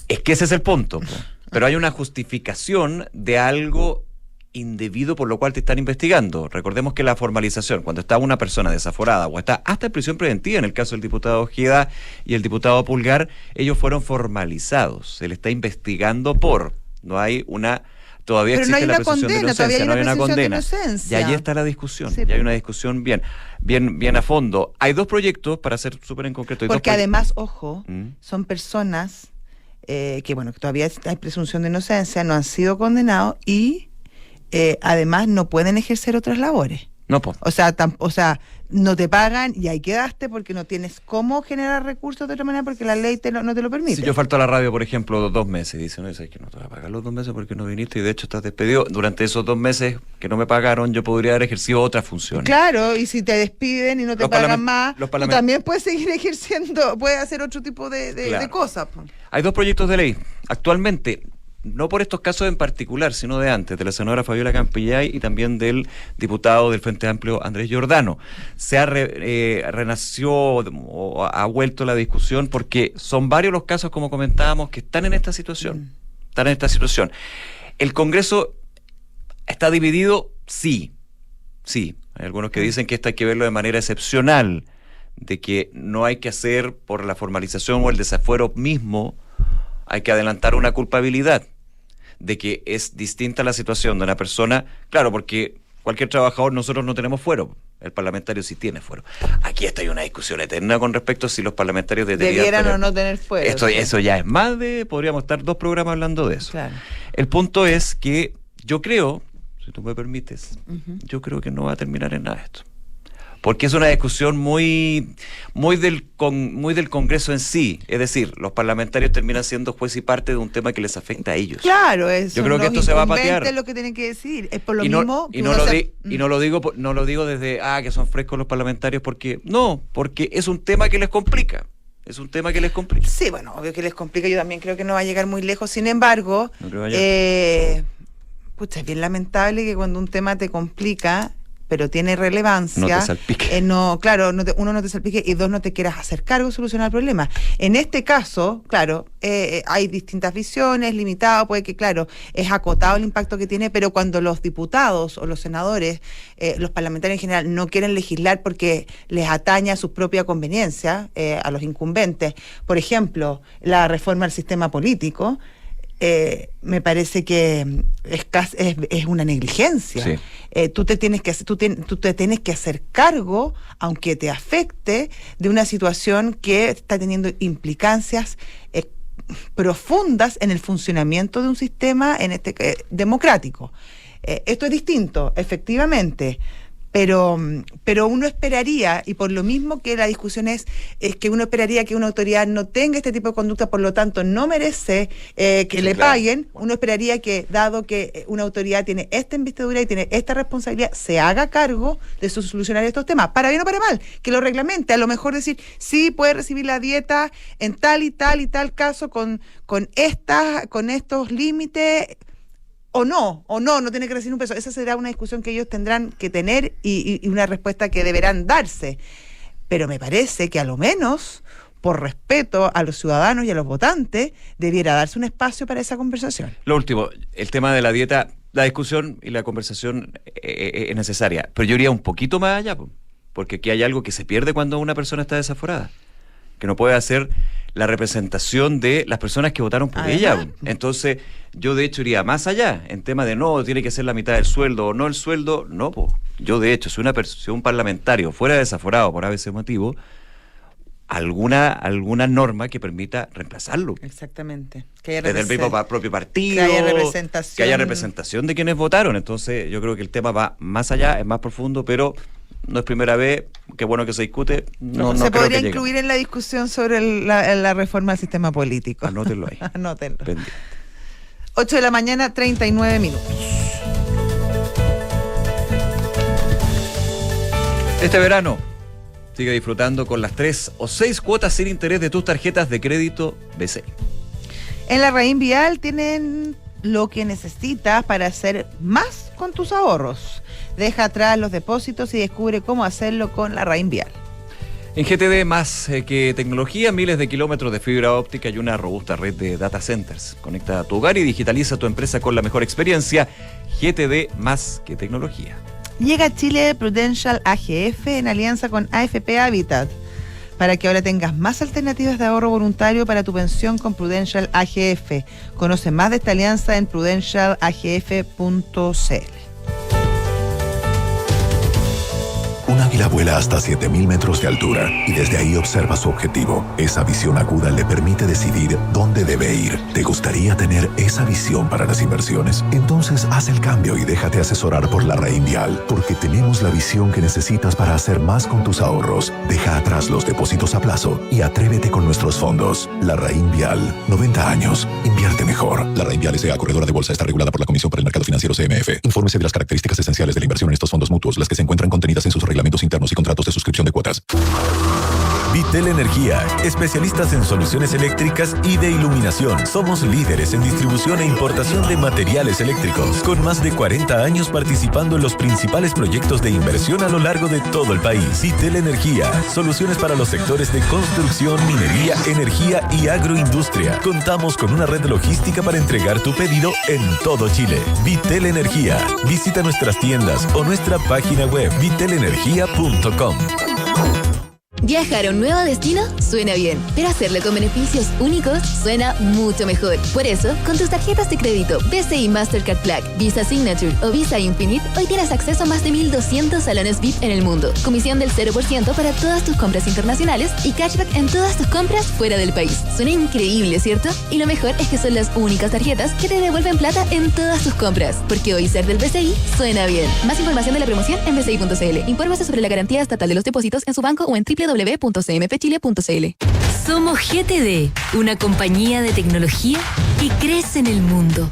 Es que ese es el punto, pero hay una justificación de algo indebido por lo cual te están investigando. Recordemos que la formalización, cuando está una persona desaforada o está hasta en prisión preventiva, en el caso del diputado Ojeda y el diputado Pulgar, ellos fueron formalizados. Se le está investigando no hay una... Todavía pero existe no hay la una presunción condena, de inocencia, no hay una condena. Y ahí está la discusión, sí, y hay una discusión bien a fondo. Hay dos proyectos, para ser súper en concreto. Porque además, ojo, son personas que todavía hay presunción de inocencia, no han sido condenados y además no pueden ejercer otras labores. No, po. O sea, no te pagan y ahí quedaste porque no tienes cómo generar recursos de otra manera porque la ley no te lo permite. Si yo falto a la radio, por ejemplo, 2 meses, dicen, no, sabes que no te voy a pagar los 2 meses porque no viniste y de hecho estás despedido. Durante esos 2 meses que no me pagaron, yo podría haber ejercido otras funciones. Claro, y si te despiden y no te pagan más, tú también puedes seguir ejerciendo, puedes hacer otro tipo de cosas. Hay 2 proyectos de ley. Actualmente, no por estos casos en particular, sino de antes, de la senadora Fabiola Campillay y también del diputado del Frente Amplio Andrés Giordano. Se ha renació o ha vuelto la discusión porque son varios los casos, como comentábamos, que están en esta situación. ¿El Congreso está dividido? Sí. Hay algunos que dicen que esto hay que verlo de manera excepcional, de que no hay que hacer por la formalización o el desafuero mismo, hay que adelantar una culpabilidad, de que es distinta la situación de una persona, claro, porque cualquier trabajador, nosotros no tenemos fuero, el parlamentario sí tiene fuero. Aquí está hay una discusión eterna con respecto a si los parlamentarios debieran o no tener fuero. Eso ya es más podríamos estar 2 programas hablando de eso. Claro. El punto es que yo creo, si tú me permites, yo creo que no va a terminar en nada esto. Porque es una discusión muy del Congreso en sí. Es decir, los parlamentarios terminan siendo juez y parte de un tema que les afecta a ellos. Claro, yo creo que esto se va a patear. Es lo que tienen que decir. Es por lo mismo. Y no lo digo desde que son frescos los parlamentarios, porque es un tema que les complica. Sí, bueno, obvio que les complica. Yo también creo que no va a llegar muy lejos. Sin embargo, es bien lamentable que cuando un tema te complica, pero tiene relevancia, no te salpique. Uno no te salpique y 2 no te quieras hacer cargo de solucionar el problema. En este caso, claro, hay distintas visiones, limitado, puede que, claro, es acotado el impacto que tiene, pero cuando los diputados o los senadores, los parlamentarios en general, no quieren legislar porque les atañe a su propia conveniencia, a los incumbentes, por ejemplo, la reforma al sistema político, me parece que es una negligencia. Sí. Tú te tienes que hacer cargo, aunque te afecte, de una situación que está teniendo implicancias profundas en el funcionamiento de un sistema democrático. Esto es distinto, efectivamente. Pero uno esperaría, y por lo mismo que la discusión es que uno esperaría que una autoridad no tenga este tipo de conducta, por lo tanto no merece que le paguen. Uno esperaría que, dado que una autoridad tiene esta investidura y tiene esta responsabilidad, se haga cargo de solucionar estos temas, para bien o para mal, que lo reglamente. A lo mejor decir, sí, puede recibir la dieta en tal y tal y tal caso con estos límites. O no tiene que recibir un peso. Esa será una discusión que ellos tendrán que tener y una respuesta que deberán darse. Pero me parece que a lo menos, por respeto a los ciudadanos y a los votantes, debiera darse un espacio para esa conversación. Lo último, el tema de la dieta, la discusión y la conversación es necesaria, pero yo iría un poquito más allá, porque aquí hay algo que se pierde cuando una persona está desaforada, que no puede hacer la representación de las personas que votaron por ella. Entonces, yo de hecho iría más allá, en tema de no, tiene que ser la mitad del sueldo o no el sueldo. No, yo de hecho, si un parlamentario fuera desaforado por ABC motivo, alguna norma que permita reemplazarlo. Exactamente. Desde el mismo propio partido. Que haya representación de quienes votaron. Entonces, yo creo que el tema va más allá, es más profundo, pero no es primera vez, qué bueno que se discute. No se creo podría que incluir en la discusión sobre la reforma al sistema político. Anótenlo ahí. Anótenlo. Pendiente. 8 de la mañana, 39 minutos. Este verano, sigue disfrutando con las 3 o 6 cuotas sin interés de tus tarjetas de crédito BCI. En la Raín Vial tienen lo que necesitas para hacer más con tus ahorros. Deja atrás los depósitos y descubre cómo hacerlo con la Raín Vial. En GTD, más que tecnología, miles de kilómetros de fibra óptica y una robusta red de data centers. Conecta a tu hogar y digitaliza tu empresa con la mejor experiencia. GTD, más que tecnología. Llega a Chile Prudential AGF en alianza con AFP Habitat, para que ahora tengas más alternativas de ahorro voluntario para tu pensión con Prudential AGF. Conoce más de esta alianza en prudentialagf.cl. Un águila vuela hasta 7.000 metros de altura y desde ahí observa su objetivo. Esa visión aguda le permite decidir dónde debe ir. ¿Te gustaría tener esa visión para las inversiones? Entonces haz el cambio y déjate asesorar por la Raín Vial, porque tenemos la visión que necesitas para hacer más con tus ahorros. Deja atrás los depósitos a plazo y atrévete con nuestros fondos. La Raín Vial, 90 años. Invierte mejor. La Raín Vial S.A. corredora de bolsa está regulada por la Comisión para el Mercado Financiero CMF. Infórmese de las características esenciales de la inversión en estos fondos mutuos, las que se encuentran contenidas en sus reglamentos internos y contratos de suscripción de cuotas. Vitel Energía, especialistas en soluciones eléctricas y de iluminación. Somos líderes en distribución e importación de materiales eléctricos, con más de 40 años participando en los principales proyectos de inversión a lo largo de todo el país. Vitel Energía, soluciones para los sectores de construcción, minería, energía y agroindustria. Contamos con una red logística para entregar tu pedido en todo Chile. Vitel Energía. Visita nuestras tiendas o nuestra página web vitelenergia.com. Viajar a un nuevo destino suena bien, pero hacerlo con beneficios únicos suena mucho mejor. Por eso, con tus tarjetas de crédito BCI Mastercard Black, Visa Signature o Visa Infinite, hoy tienes acceso a más de 1.200 salones VIP en el mundo, comisión del 0% para todas tus compras internacionales y cashback en todas tus compras fuera del país. Suena increíble, ¿cierto? Y lo mejor es que son las únicas tarjetas que te devuelven plata en todas tus compras, porque hoy ser del BCI suena bien. Más información de la promoción en bci.cl. Infórmese sobre la garantía estatal de los depósitos en su banco o en www.cmpchile.cl. Somos GTD, una compañía de tecnología que crece en el mundo.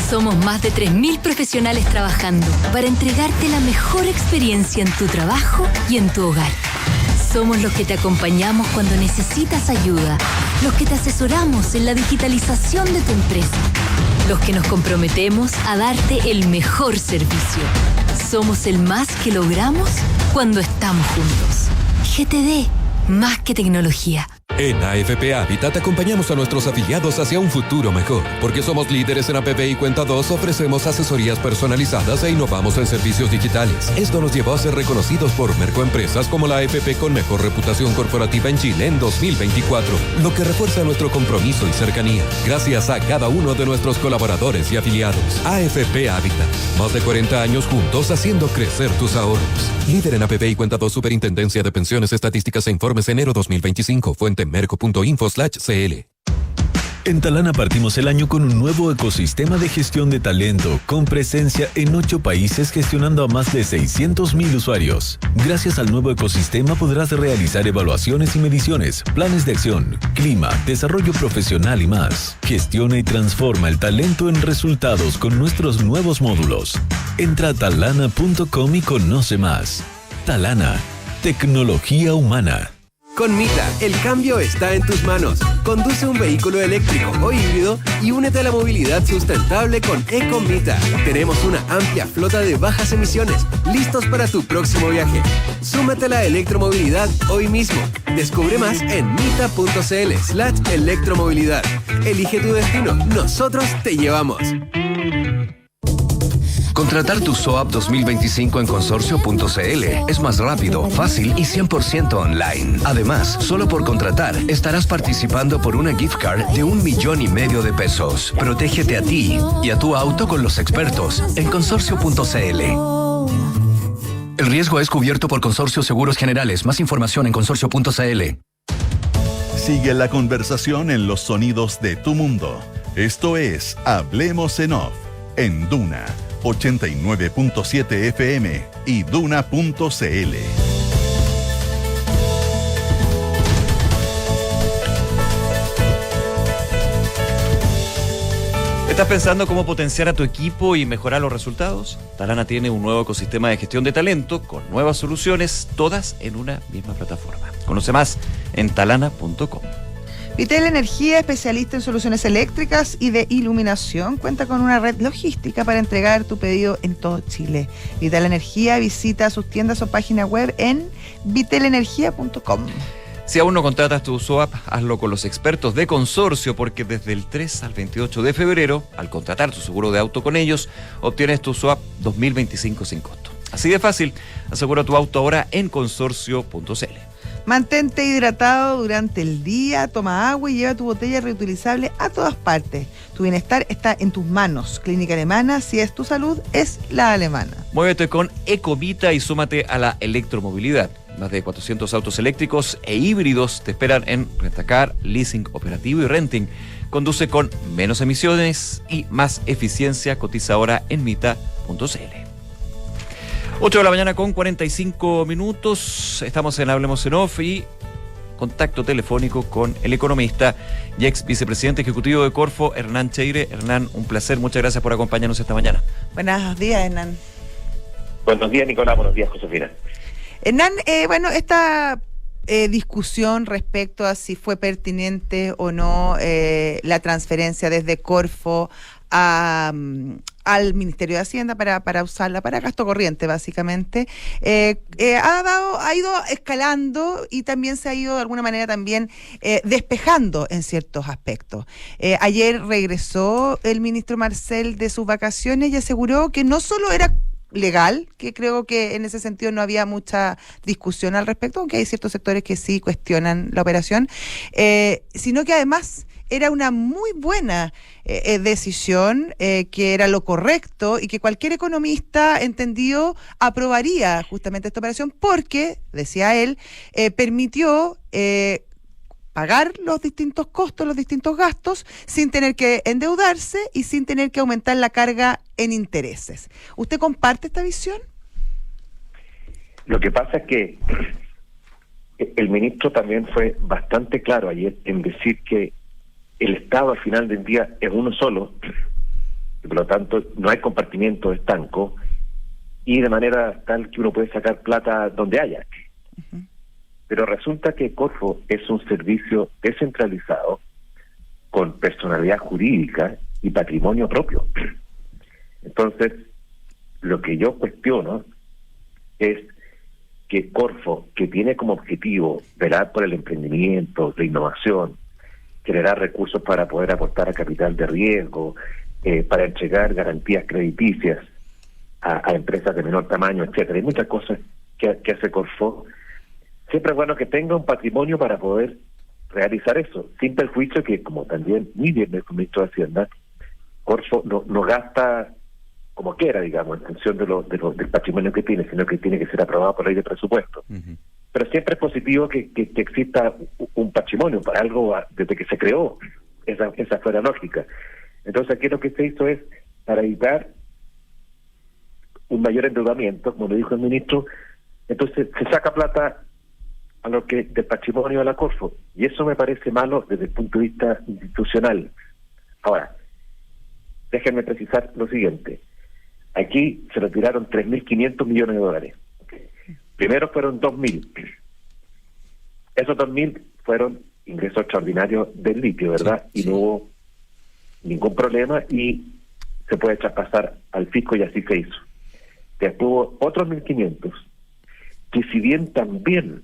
Somos más de 3.000 profesionales trabajando para entregarte la mejor experiencia en tu trabajo y en tu hogar. Somos los que te acompañamos cuando necesitas ayuda, los que te asesoramos en la digitalización de tu empresa, los que nos comprometemos a darte el mejor servicio. Somos el más que logramos cuando estamos juntos. GTD, más que tecnología. En AFP Habitat acompañamos a nuestros afiliados hacia un futuro mejor. Porque somos líderes en APP y Cuenta 2, ofrecemos asesorías personalizadas e innovamos en servicios digitales. Esto nos llevó a ser reconocidos por Mercoempresas como la AFP con mejor reputación corporativa en Chile en 2024, lo que refuerza nuestro compromiso y cercanía. Gracias a cada uno de nuestros colaboradores y afiliados. AFP Habitat, más de 40 años juntos haciendo crecer tus ahorros. Líder en APP y Cuenta 2, Superintendencia de Pensiones, Estadísticas e Informes, enero 2025. Fuente merco.info/cl. En Talana partimos el año con un nuevo ecosistema de gestión de talento, con presencia en 8 países gestionando a más de 600.000 usuarios. Gracias al nuevo ecosistema podrás realizar evaluaciones y mediciones, planes de acción, clima, desarrollo profesional y más. Gestiona y transforma el talento en resultados con nuestros nuevos módulos. Entra a talana.com y conoce más. Talana, tecnología humana. Con Mita, el cambio está en tus manos. Conduce un vehículo eléctrico o híbrido y únete a la movilidad sustentable con Ecomita. Tenemos una amplia flota de bajas emisiones, listos para tu próximo viaje. Súmate a la electromovilidad hoy mismo. Descubre más en mita.cl/electromovilidad. Elige tu destino, nosotros te llevamos. Contratar tu SOAP 2025 en consorcio.cl es más rápido, fácil y 100% online. Además, solo por contratar estarás participando por una gift card de 1,5 millones de pesos. Protégete a ti y a tu auto con los expertos en consorcio.cl. El riesgo es cubierto por Consorcio Seguros Generales. Más información en consorcio.cl. Sigue la conversación en los sonidos de tu mundo. Esto es Hablemos en Off en Duna 89.7 FM y Duna.cl. ¿Estás pensando cómo potenciar a tu equipo y mejorar los resultados? Talana tiene un nuevo ecosistema de gestión de talento con nuevas soluciones, todas en una misma plataforma. Conoce más en talana.com. Vitel Energía, especialista en soluciones eléctricas y de iluminación, cuenta con una red logística para entregar tu pedido en todo Chile. Vitel Energía, visita sus tiendas o página web en vitelenergia.com. Si aún no contratas tu SOAP, hazlo con los expertos de Consorcio, porque desde el 3 al 28 de febrero, al contratar tu seguro de auto con ellos, obtienes tu SOAP 2025 sin costo. Así de fácil, asegura tu auto ahora en consorcio.cl. Mantente hidratado durante el día, toma agua y lleva tu botella reutilizable a todas partes. Tu bienestar está en tus manos. Clínica Alemana, si es tu salud, es la alemana. Muévete con Ecomita y súmate a la electromovilidad. Más de 400 autos eléctricos e híbridos te esperan en Rentacar, leasing operativo y renting. Conduce con menos emisiones y más eficiencia. Cotiza ahora en mita.cl. 8 de la mañana con 45 minutos. Estamos en Hablemos en Off y contacto telefónico con el economista y ex vicepresidente ejecutivo de Corfo, Hernán Cheire. Hernán, un placer. Muchas gracias por acompañarnos esta mañana. Buenos días, Hernán. Buenos días, Nicolás. Buenos días, Josefina. Hernán, esta discusión respecto a si fue pertinente o no la transferencia desde Corfo al Ministerio de Hacienda para usarla para gasto corriente, básicamente, ha ido escalando y también se ha ido de alguna manera también despejando en ciertos aspectos. Ayer regresó el ministro Marcel de sus vacaciones y aseguró que no solo era legal, que creo que en ese sentido no había mucha discusión al respecto, aunque hay ciertos sectores que sí cuestionan la operación, sino que además era una muy buena decisión, que era lo correcto y que cualquier economista entendido aprobaría justamente esta operación porque, decía él, permitió pagar los distintos costos, los distintos gastos, sin tener que endeudarse y sin tener que aumentar la carga en intereses. ¿Usted comparte esta visión? Lo que pasa es que el ministro también fue bastante claro ayer en decir que el Estado al final del día es uno solo, y por lo tanto no hay compartimiento estanco, y de manera tal que uno puede sacar plata donde haya. Uh-huh. Pero resulta que Corfo es un servicio descentralizado con personalidad jurídica y patrimonio propio. Entonces, lo que yo cuestiono es que Corfo, que tiene como objetivo velar por el emprendimiento, la innovación, generar recursos para poder aportar a capital de riesgo, para entregar garantías crediticias a empresas de menor tamaño, etcétera. Hay muchas cosas que hace Corfo. Siempre es bueno que tenga un patrimonio para poder realizar eso, sin perjuicio que, como también muy bien el ministro de Hacienda, Corfo no gasta como quiera, digamos, en función del patrimonio que tiene, sino que tiene que ser aprobado por ley de presupuesto. Uh-huh. Pero siempre es positivo que exista un patrimonio para algo desde que se creó. esa fue la lógica. Entonces aquí lo que se hizo es, para evitar un mayor endeudamiento, como lo dijo el ministro, entonces se saca plata a lo que del patrimonio de la Corfo, y eso me parece malo desde el punto de vista institucional. Ahora, déjenme precisar lo siguiente. Aquí se retiraron 3.500 millones de dólares. Primero fueron 2.000. Esos 2.000 fueron ingresos extraordinarios del litio, ¿verdad? Sí, y no hubo ningún problema y se puede traspasar al fisco, y así se hizo. Después hubo otros 1.500 que, si bien también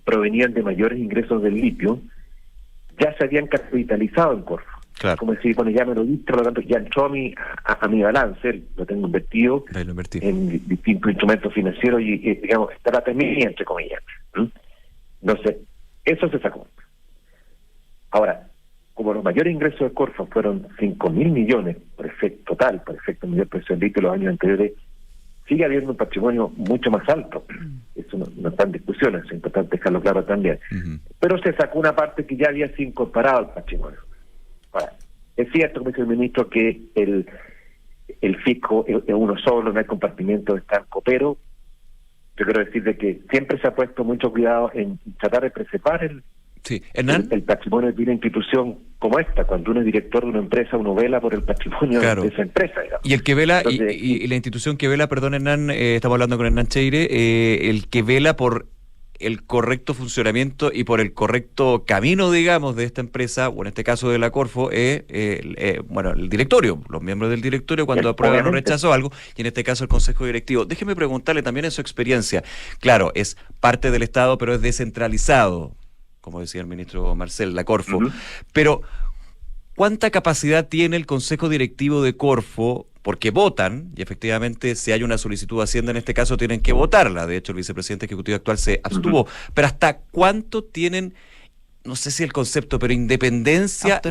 provenían de mayores ingresos del litio, ya se habían capitalizado en Corfo. Claro. Como decir, bueno, ya me lo diste, por lo tanto ya entró a mi balance, lo tengo invertido en distintos instrumentos financieros y digamos, esta plata es mía, entre comillas. Entonces, eso se sacó. Ahora, como los mayores ingresos de Corfo fueron 5.000 millones por efecto total, por efecto mayor precio del litio los años anteriores, sigue habiendo un patrimonio mucho más alto. Eso no está en discusión, es importante dejarlo claro también. Pero se sacó una parte que ya había sido incorporada al patrimonio. Ahora, es cierto, como dice el ministro, que el fisco es uno solo, no hay compartimiento de estanco, pero yo quiero decir de que siempre se ha puesto mucho cuidado en tratar de preservar el patrimonio de una institución como esta. Cuando uno es director de una empresa, uno vela por el patrimonio de esa empresa, digamos. Y el que vela, Entonces, y la institución que vela, perdón, Hernán, estamos hablando con Hernán Cheire, el que vela por el correcto funcionamiento y por el correcto camino, digamos, de esta empresa, o en este caso de la Corfo, es el directorio, los miembros del directorio cuando aprueban o rechazan algo, y en este caso el Consejo Directivo. Déjeme preguntarle también en su experiencia. Claro, es parte del Estado, pero es descentralizado, como decía el ministro Marcel, la Corfo. Pero, ¿cuánta capacidad tiene el Consejo Directivo de Corfo? Porque votan, y efectivamente si hay una solicitud de Hacienda en este caso tienen que votarla. De hecho, el vicepresidente ejecutivo actual se abstuvo. Pero ¿hasta cuánto tienen, no sé si el concepto, pero independencia,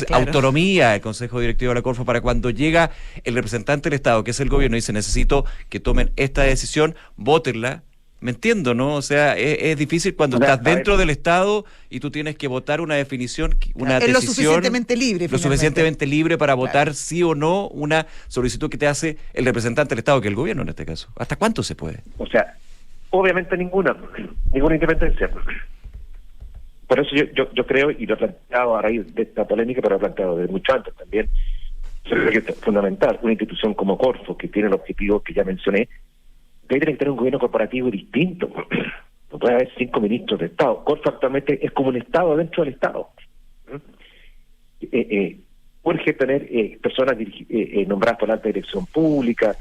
autonomía el Consejo Directivo de la Corfo, para cuando llega el representante del Estado, que es el gobierno, y dice necesito que tomen esta decisión, vótenla? Me entiendo, ¿no? O sea, es difícil cuando estás dentro del Estado y tú tienes que votar una definición, una decisión. Es lo suficientemente libre. Lo suficientemente libre para votar sí o no una solicitud que te hace el representante del Estado, que es el gobierno en este caso. ¿Hasta cuánto se puede? O sea, obviamente ninguna independencia. Por eso yo creo, y lo he planteado a raíz de esta polémica, pero lo he planteado desde mucho antes también, creo que es fundamental, una institución como Corfo, que tiene el objetivo que ya mencioné, debe tener que tener un gobierno corporativo distinto. No puede haber 5 ministros de Estado. Corfo actualmente es como un Estado dentro del Estado. Urge tener personas nombradas por la alta dirección pública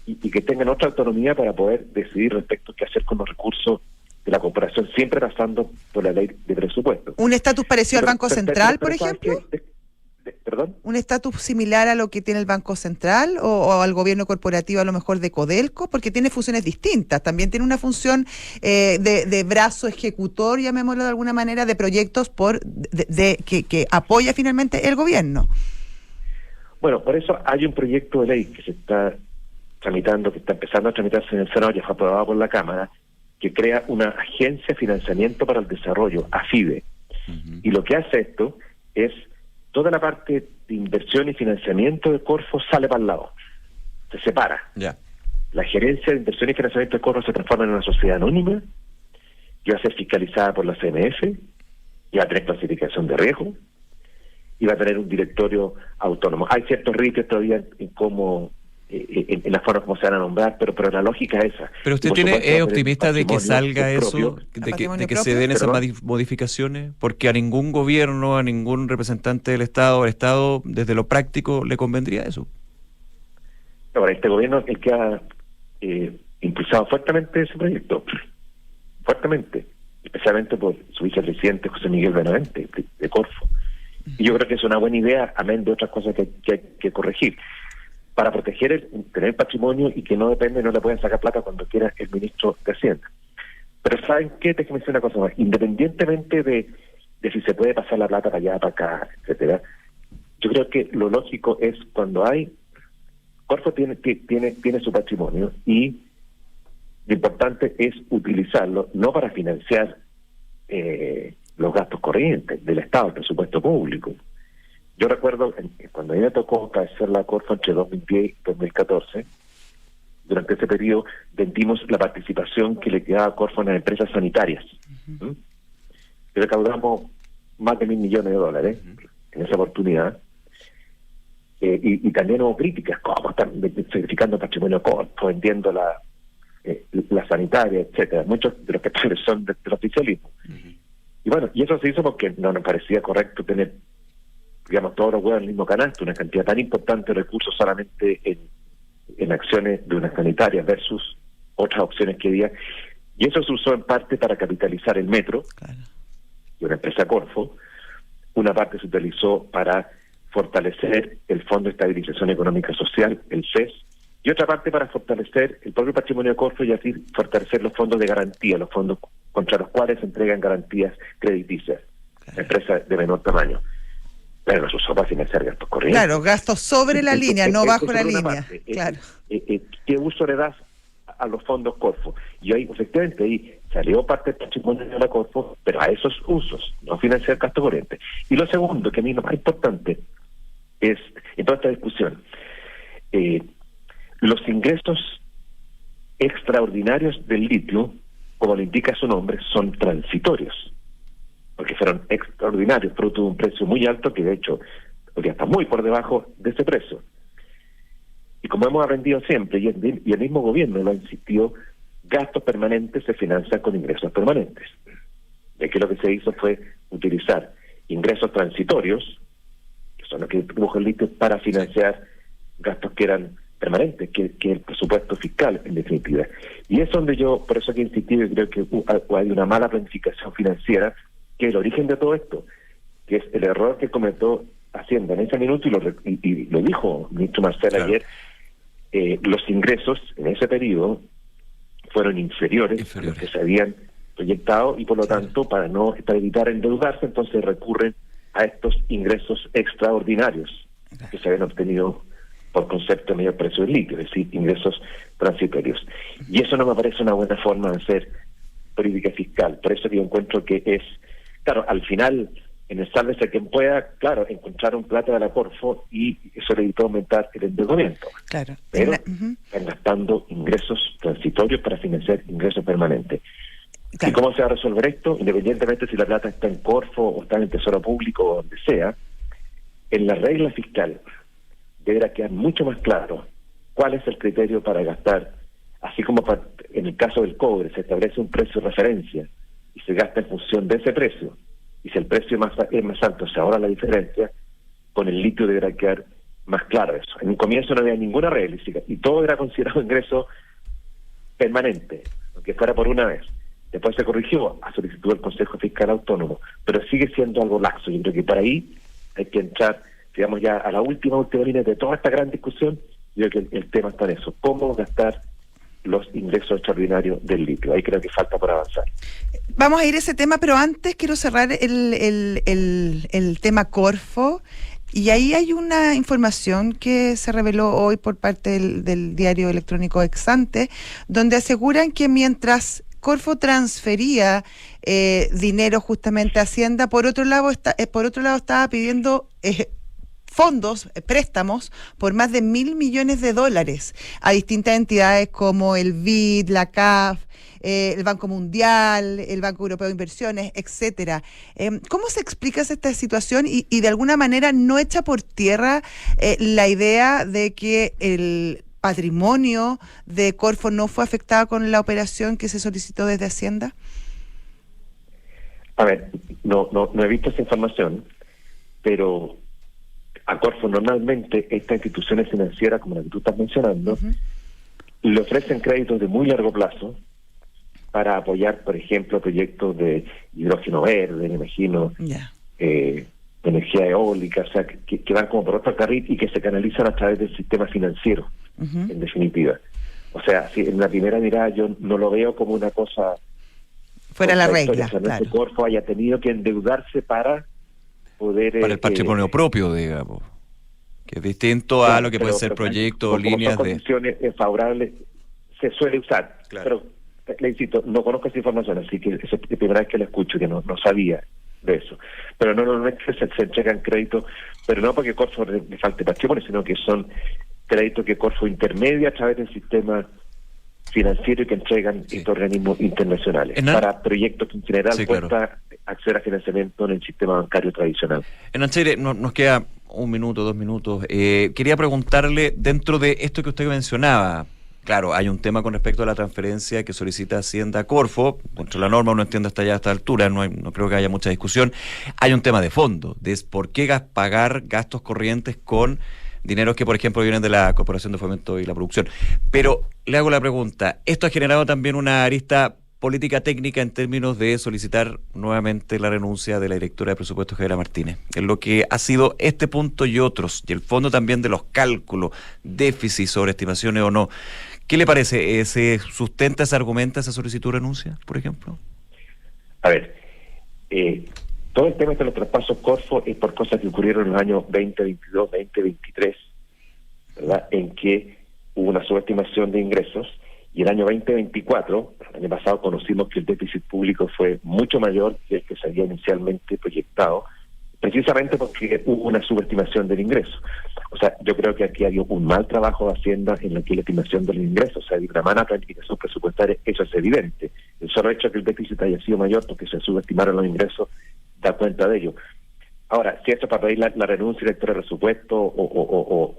y que tengan otra autonomía para poder decidir respecto a qué hacer con los recursos de la corporación, siempre pasando por la ley de presupuesto. ¿Un estatus parecido al Banco Central, por ejemplo? ¿Perdón? ¿Un estatus similar a lo que tiene el Banco Central o al gobierno corporativo a lo mejor de Codelco? Porque tiene funciones distintas. También tiene una función de brazo ejecutor, llamémoslo de alguna manera, de proyectos que apoya finalmente el gobierno. Bueno, por eso hay un proyecto de ley que se está tramitando, que está empezando a tramitarse en el Senado, ya fue aprobado por la Cámara, que crea una agencia de financiamiento para el desarrollo, AFIDE. Y lo que hace esto es toda la parte de inversión y financiamiento de Corfo sale para el lado, se separa. La gerencia de inversión y financiamiento de Corfo se transforma en una sociedad anónima, que va a ser fiscalizada por la CMF, y va a tener clasificación de riesgo, y va a tener un directorio autónomo. Hay ciertos ritos todavía en cómo, en la forma como se van a nombrar, pero la lógica es esa. Pero usted es optimista de que salga eso, de que se den esas modificaciones, porque a ningún gobierno, a ningún representante del Estado, al Estado, desde lo práctico, le convendría eso. Ahora, este gobierno es el que ha impulsado fuertemente ese proyecto, fuertemente, especialmente por su vicepresidente José Miguel Benavente, de Corfo. Y yo creo que es una buena idea, amén de otras cosas que hay que corregir, para proteger tener patrimonio y que no depende, no le pueden sacar plata cuando quiera el ministro de Hacienda. Pero ¿saben qué? Te menciono una cosa más. Independientemente de si se puede pasar la plata para allá, para acá, etcétera, yo creo que lo lógico es cuando hay... Corfo tiene su patrimonio y lo importante es utilizarlo no para financiar los gastos corrientes del Estado, el presupuesto público, Yo recuerdo cuando a mí me tocó caer la Corfo entre 2010 y 2014, durante ese periodo vendimos la participación que le quedaba a Corfo en las empresas sanitarias. Y recaudamos más de $1.000 millones en esa oportunidad. Y también hubo críticas, como están sacrificando patrimonio Corfo, vendiendo la sanitaria, etcétera. Muchos de los que son del oficialismo. Y bueno, y eso se hizo porque no nos parecía correcto tener, digamos, todos los huevos en el mismo canasto, una cantidad tan importante de recursos solamente en acciones de una sanitaria versus otras opciones que había. Y eso se usó en parte para capitalizar el metro, de una empresa Corfo. Una parte se utilizó para fortalecer el Fondo de Estabilización Económica Social, el FES, y otra parte para fortalecer el propio patrimonio de Corfo y así fortalecer los fondos de garantía, los fondos contra los cuales se entregan garantías crediticias a empresas de menor tamaño. Pero no se usó para financiar gastos corrientes. Claro, gastos sobre la línea, no bajo la línea. Claro. ¿Qué uso le das a los fondos Corfo? Y ahí, efectivamente, ahí salió parte del patrimonio de la Corfo, pero a esos usos, no financiar gasto corriente. Y lo segundo, que a mí lo más importante es, en toda esta discusión, los ingresos extraordinarios del litio, como le indica su nombre, son transitorios, porque fueron extraordinarios, producto de un precio muy alto, que de hecho hoy día está muy por debajo de ese precio. Y como hemos aprendido siempre, y el mismo gobierno lo ha insistido, gastos permanentes se financian con ingresos permanentes. De que lo que se hizo fue utilizar ingresos transitorios, que son los que produjo el litio, para financiar gastos que eran permanentes, que el presupuesto fiscal, en definitiva. Y es donde yo, por eso que he insistido, y creo que hay una mala planificación financiera, que es el origen de todo esto, que es el error que cometió Hacienda en ese minuto, y lo dijo el ministro Marcel ayer. Los ingresos en ese periodo fueron inferiores a los que se habían proyectado, y por lo tanto, para evitar endeudarse, entonces recurren a estos ingresos extraordinarios que se habían obtenido por concepto de mayor precio del litio, es decir, ingresos transitorios. Y eso no me parece una buena forma de hacer política fiscal. Por eso yo encuentro que es, claro, al final, en el sálvese quien pueda, claro, encontraron plata de la Corfo y eso le evitó aumentar el endeudamiento. Claro. Pero están gastando ingresos transitorios para financiar ingresos permanentes. Claro. ¿Y cómo se va a resolver esto? Independientemente si la plata está en Corfo o está en el Tesoro Público o donde sea, en la regla fiscal deberá quedar mucho más claro cuál es el criterio para gastar, así como en el caso del cobre se establece un precio de referencia y se gasta en función de ese precio, y si el precio es más alto se ahorra la diferencia, con el litio deberá quedar más claro eso. En un comienzo no había ninguna regla y todo era considerado ingreso permanente, aunque fuera por una vez. Después se corrigió a solicitud del Consejo Fiscal Autónomo, pero sigue siendo algo laxo. Yo creo que por ahí hay que entrar, digamos, ya a la última línea de toda esta gran discusión. Yo creo que el tema está en eso, cómo gastar los ingresos extraordinarios del litio. Ahí creo que falta por avanzar. Vamos a ir a ese tema, pero antes quiero cerrar el tema Corfo. Y ahí hay una información que se reveló hoy por parte del diario electrónico Exante, donde aseguran que mientras Corfo transfería dinero justamente a Hacienda, por otro lado estaba pidiendo préstamos por más de $1.000 millones a distintas entidades como el BID, la CAF, el Banco Mundial, el Banco Europeo de Inversiones, etcétera. ¿Cómo se explica esta situación y de alguna manera no echa por tierra la idea de que el patrimonio de Corfo no fue afectado con la operación que se solicitó desde Hacienda? A ver, no he visto esa información, pero a Corfo normalmente estas instituciones financieras, como la que tú estás mencionando, le ofrecen créditos de muy largo plazo para apoyar, por ejemplo, proyectos de hidrógeno verde, me imagino, energía eólica, o sea, que van como por otro carril y que se canalizan a través del sistema financiero, en definitiva. O sea, si en la primera mirada yo no lo veo como una cosa fuera la regla, claro. Que Corfo haya tenido que endeudarse para poder... Para el patrimonio propio, digamos, que es distinto a lo que puede ser proyectos o líneas de... condiciones favorables se suele usar, pero le insisto, no conozco esa información, así que es la primera vez que la escucho, que no sabía de eso. Pero no es que se entregan créditos pero no porque Corfo le falte patrimonio, sino que son créditos que Corfo intermedia a través del sistema financiero y que entregan estos organismos internacionales para proyectos que en general cuesta acceder a financiamiento en el sistema bancario tradicional. Hernán Cheire, nos queda 1 minuto, 2 minutos. Quería preguntarle, dentro de esto que usted mencionaba, claro, hay un tema con respecto a la transferencia que solicita Hacienda a Corfo, contra la norma uno entiende hasta allá, a esta altura, no creo que haya mucha discusión. Hay un tema de fondo, de por qué pagar gastos corrientes con dineros que, por ejemplo, vienen de la Corporación de Fomento y la Producción. Pero le hago la pregunta, ¿esto ha generado también una arista política técnica en términos de solicitar nuevamente la renuncia de la directora de presupuestos, Javiera Martínez? En lo que ha sido este punto y otros, y el fondo también de los cálculos, déficit, sobreestimaciones o no. ¿Qué le parece? ¿Se sustenta, se argumenta esa solicitud de renuncia, por ejemplo? A ver, todo el tema de los traspasos Corfo es por cosas que ocurrieron en los años 2022, 2023, ¿verdad? En que hubo una subestimación de ingresos, y el año 2024, el año pasado, conocimos que el déficit público fue mucho mayor que el que se había inicialmente proyectado, precisamente porque hubo una subestimación del ingreso. O sea, yo creo que aquí había un mal trabajo de Hacienda en lo que es la estimación del ingreso. O sea, de una mala planificación presupuestaria, eso es evidente. El solo hecho de que el déficit haya sido mayor porque se subestimaron los ingresos da cuenta de ello. Ahora, si esto es para pedir la renuncia del director de presupuesto o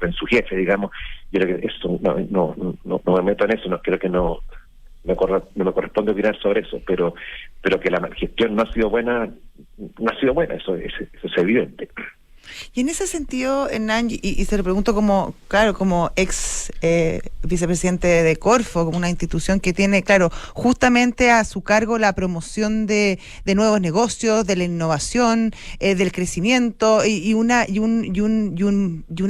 en su jefe, digamos, yo creo que eso no me meto en eso, creo que no me corresponde opinar sobre eso, pero que la gestión no ha sido buena, eso es evidente. Y en ese sentido, Hernán, y se lo pregunto como ex vicepresidente de Corfo, como una institución que tiene, justamente a su cargo la promoción de nuevos negocios, de la innovación, del crecimiento, y una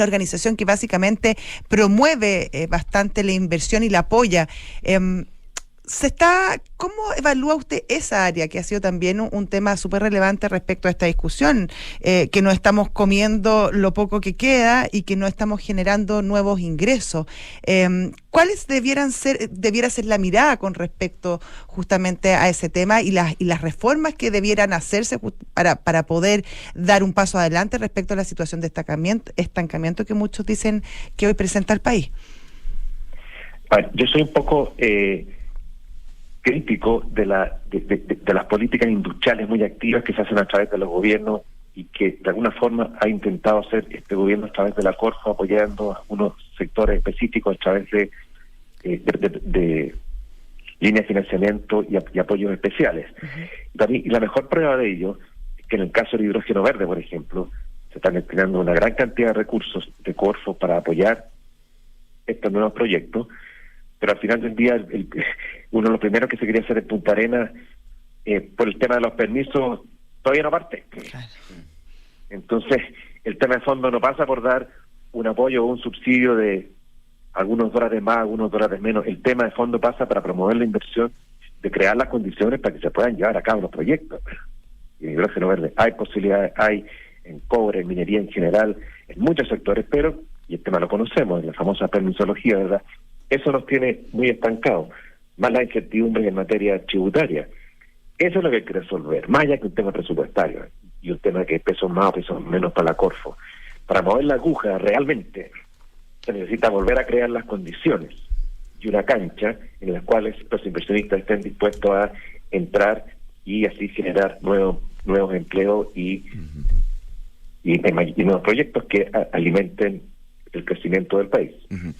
organización que básicamente promueve bastante la inversión y la apoya. ¿Cómo evalúa usted esa área que ha sido también un tema súper relevante respecto a esta discusión? Que no estamos comiendo lo poco que queda y que no estamos generando nuevos ingresos. ¿Cuáles debiera ser la mirada con respecto justamente a ese tema y las reformas que debieran hacerse para poder dar un paso adelante respecto a la situación de estancamiento que muchos dicen que hoy presenta el país? Yo soy un poco crítico de las políticas industriales muy activas que se hacen a través de los gobiernos y que de alguna forma ha intentado hacer este gobierno a través de la Corfo, apoyando a unos sectores específicos a través de líneas de financiamiento y apoyos especiales. Uh-huh. Y la mejor prueba de ello es que en el caso del hidrógeno verde, por ejemplo, se están destinando una gran cantidad de recursos de Corfo para apoyar estos nuevos proyectos, pero al final del día uno de los primeros que se quería hacer en Punta Arenas, por el tema de los permisos, todavía no parte. Claro. Entonces, el tema de fondo no pasa por dar un apoyo o un subsidio de algunos dólares más, algunos dólares menos. El tema de fondo pasa para promover la inversión, de crear las condiciones para que se puedan llevar a cabo los proyectos. Y en hidrógeno verde hay posibilidades, hay en cobre, en minería en general, en muchos sectores, pero, y el tema lo conocemos, la famosa permisología, ¿verdad? Eso nos tiene muy estancados, más la incertidumbre en materia tributaria. Eso es lo que hay que resolver, más allá que un tema presupuestario y un tema que pesos más o pesos menos para la Corfo. Para mover la aguja realmente se necesita volver a crear las condiciones y una cancha en las cuales los inversionistas estén dispuestos a entrar y así generar nuevos empleos y nuevos proyectos que alimenten el crecimiento del país. Uh-huh.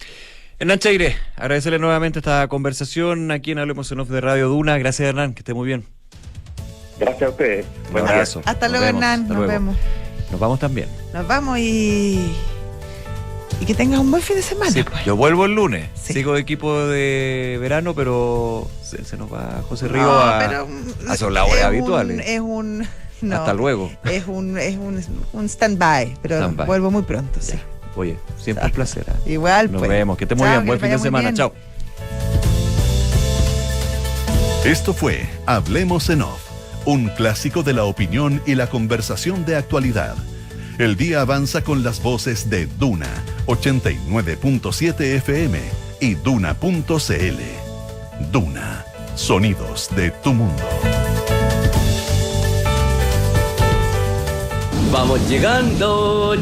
Hernán Cheire, agradecerle nuevamente esta conversación aquí en Hablemos en Off de Radio Duna. Gracias, Hernán, que esté muy bien. Gracias a ustedes. Buen abrazo. Hasta luego, Hernán. Nos vemos. Nos vamos también. Nos vamos y que tengas un buen fin de semana. Sí, pues. Yo vuelvo el lunes. Sí. Sigo de equipo de verano, pero se nos va José Río a sus labores habituales. No, hasta luego. Es un stand-by, pero vuelvo muy pronto, sí. Oye, siempre un placer. Igual, Nos vemos. Que esté muy bien. Buen fin de semana. Chao. Esto fue Hablemos en Off, un clásico de la opinión y la conversación de actualidad. El día avanza con las voces de Duna 89.7 FM y Duna.cl. Duna, sonidos de tu mundo. Vamos llegando,